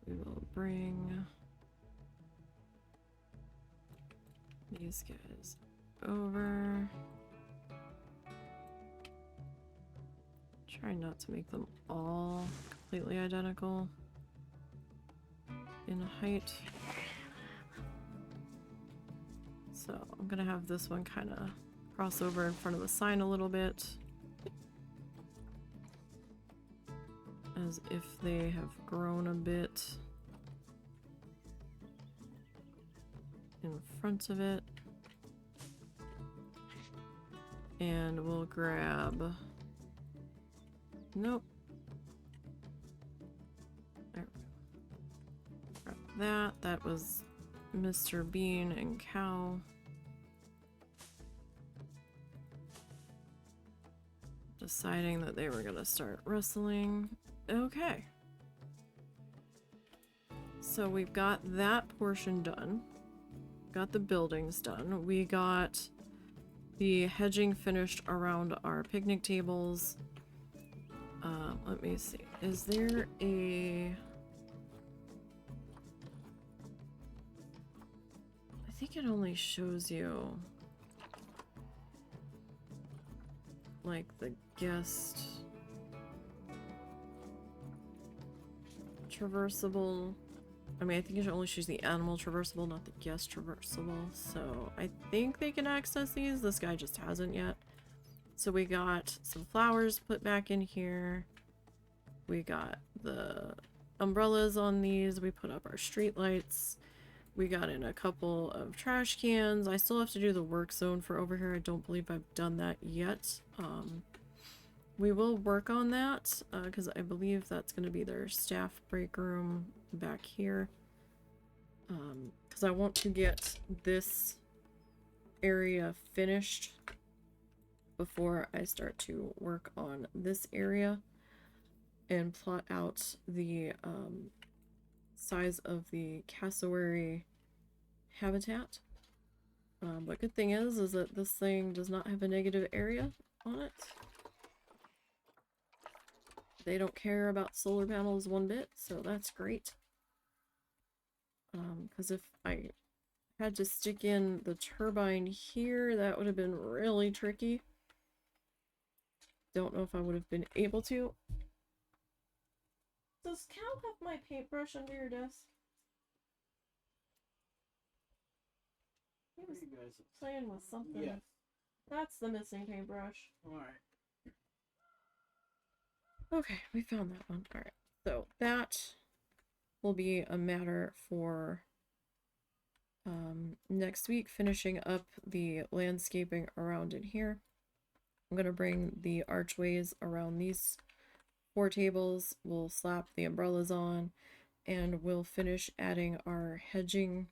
We will bring these guys over. Try not to make them all completely identical in height. So I'm gonna have this one kind of cross over in front of the sign a little bit, as if they have grown a bit in front of it. And we'll grab... Nope. There we go. Grab that. That was Mr. Bean and Cow. Deciding that they were gonna start wrestling. Okay. So we've got that portion done. Got the buildings done. We got the hedging finished around our picnic tables. Let me see. Is there a... I think it only shows you like the guest traversable. I mean, I think it only shows the animal traversable, not the guest traversable. So I think they can access these. This guy just hasn't yet. So we got some flowers put back in here. We got the umbrellas on these. We put up our street lights. We got in a couple of trash cans. I still have to do the work zone for over here. I don't believe I've done that yet. We will work on that because I believe that's going to be their staff break room back here. Because I want to get this area finished before I start to work on this area and plot out the size of the cassowary habitat. But good thing is that this thing does not have a negative area on it. They don't care about solar panels one bit, so that's great. Because if I had to stick in the turbine here, that would have been really tricky. Don't know if I would have been able to. Does Cal have my paintbrush under your desk? He was playing with something. Yes. That's the missing paintbrush. Alright. Okay, we found that one. Alright, so that will be a matter for next week, finishing up the landscaping around in here. I'm going to bring the archways around these 4 tables. We'll slap the umbrellas on, and we'll finish adding our hedging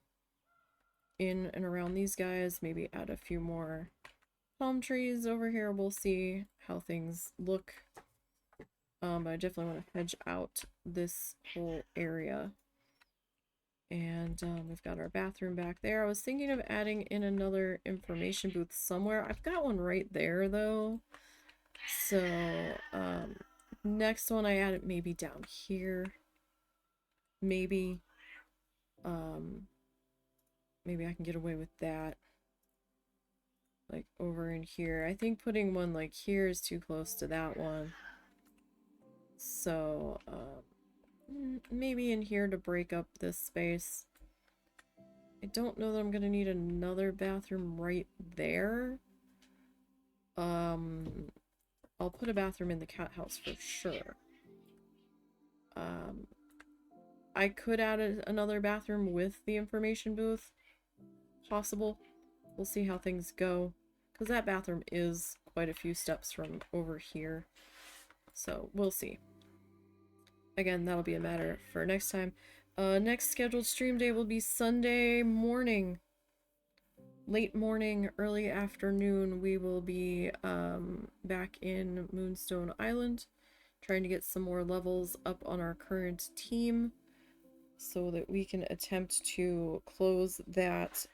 in and around these guys. Maybe add a few more palm trees over here. We'll see how things look. But I definitely want to hedge out this whole area. And we've got our bathroom back there. I was thinking of adding in another information booth somewhere. I've got one right there though. So next one I add it maybe down here. Maybe. Maybe I can get away with that. Like over in here. I think putting one like here is too close to that one. So maybe in here to break up this space. I don't know that I'm gonna need another bathroom right there. I'll put a bathroom in the cat house for sure. I could add another bathroom with the information booth. Possible. We'll see how things go. Because that bathroom is quite a few steps from over here. So we'll see. Again, that'll be a matter for next time. Next scheduled stream day will be Sunday morning. Late morning, early afternoon, we will be back in Moonstone Island, trying to get some more levels up on our current team so that we can attempt to close that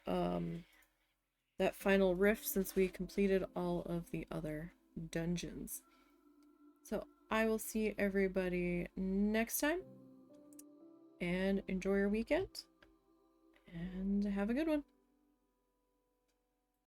that final rift since we completed all of the other dungeons. So I will see everybody next time, and enjoy your weekend, and have a good one.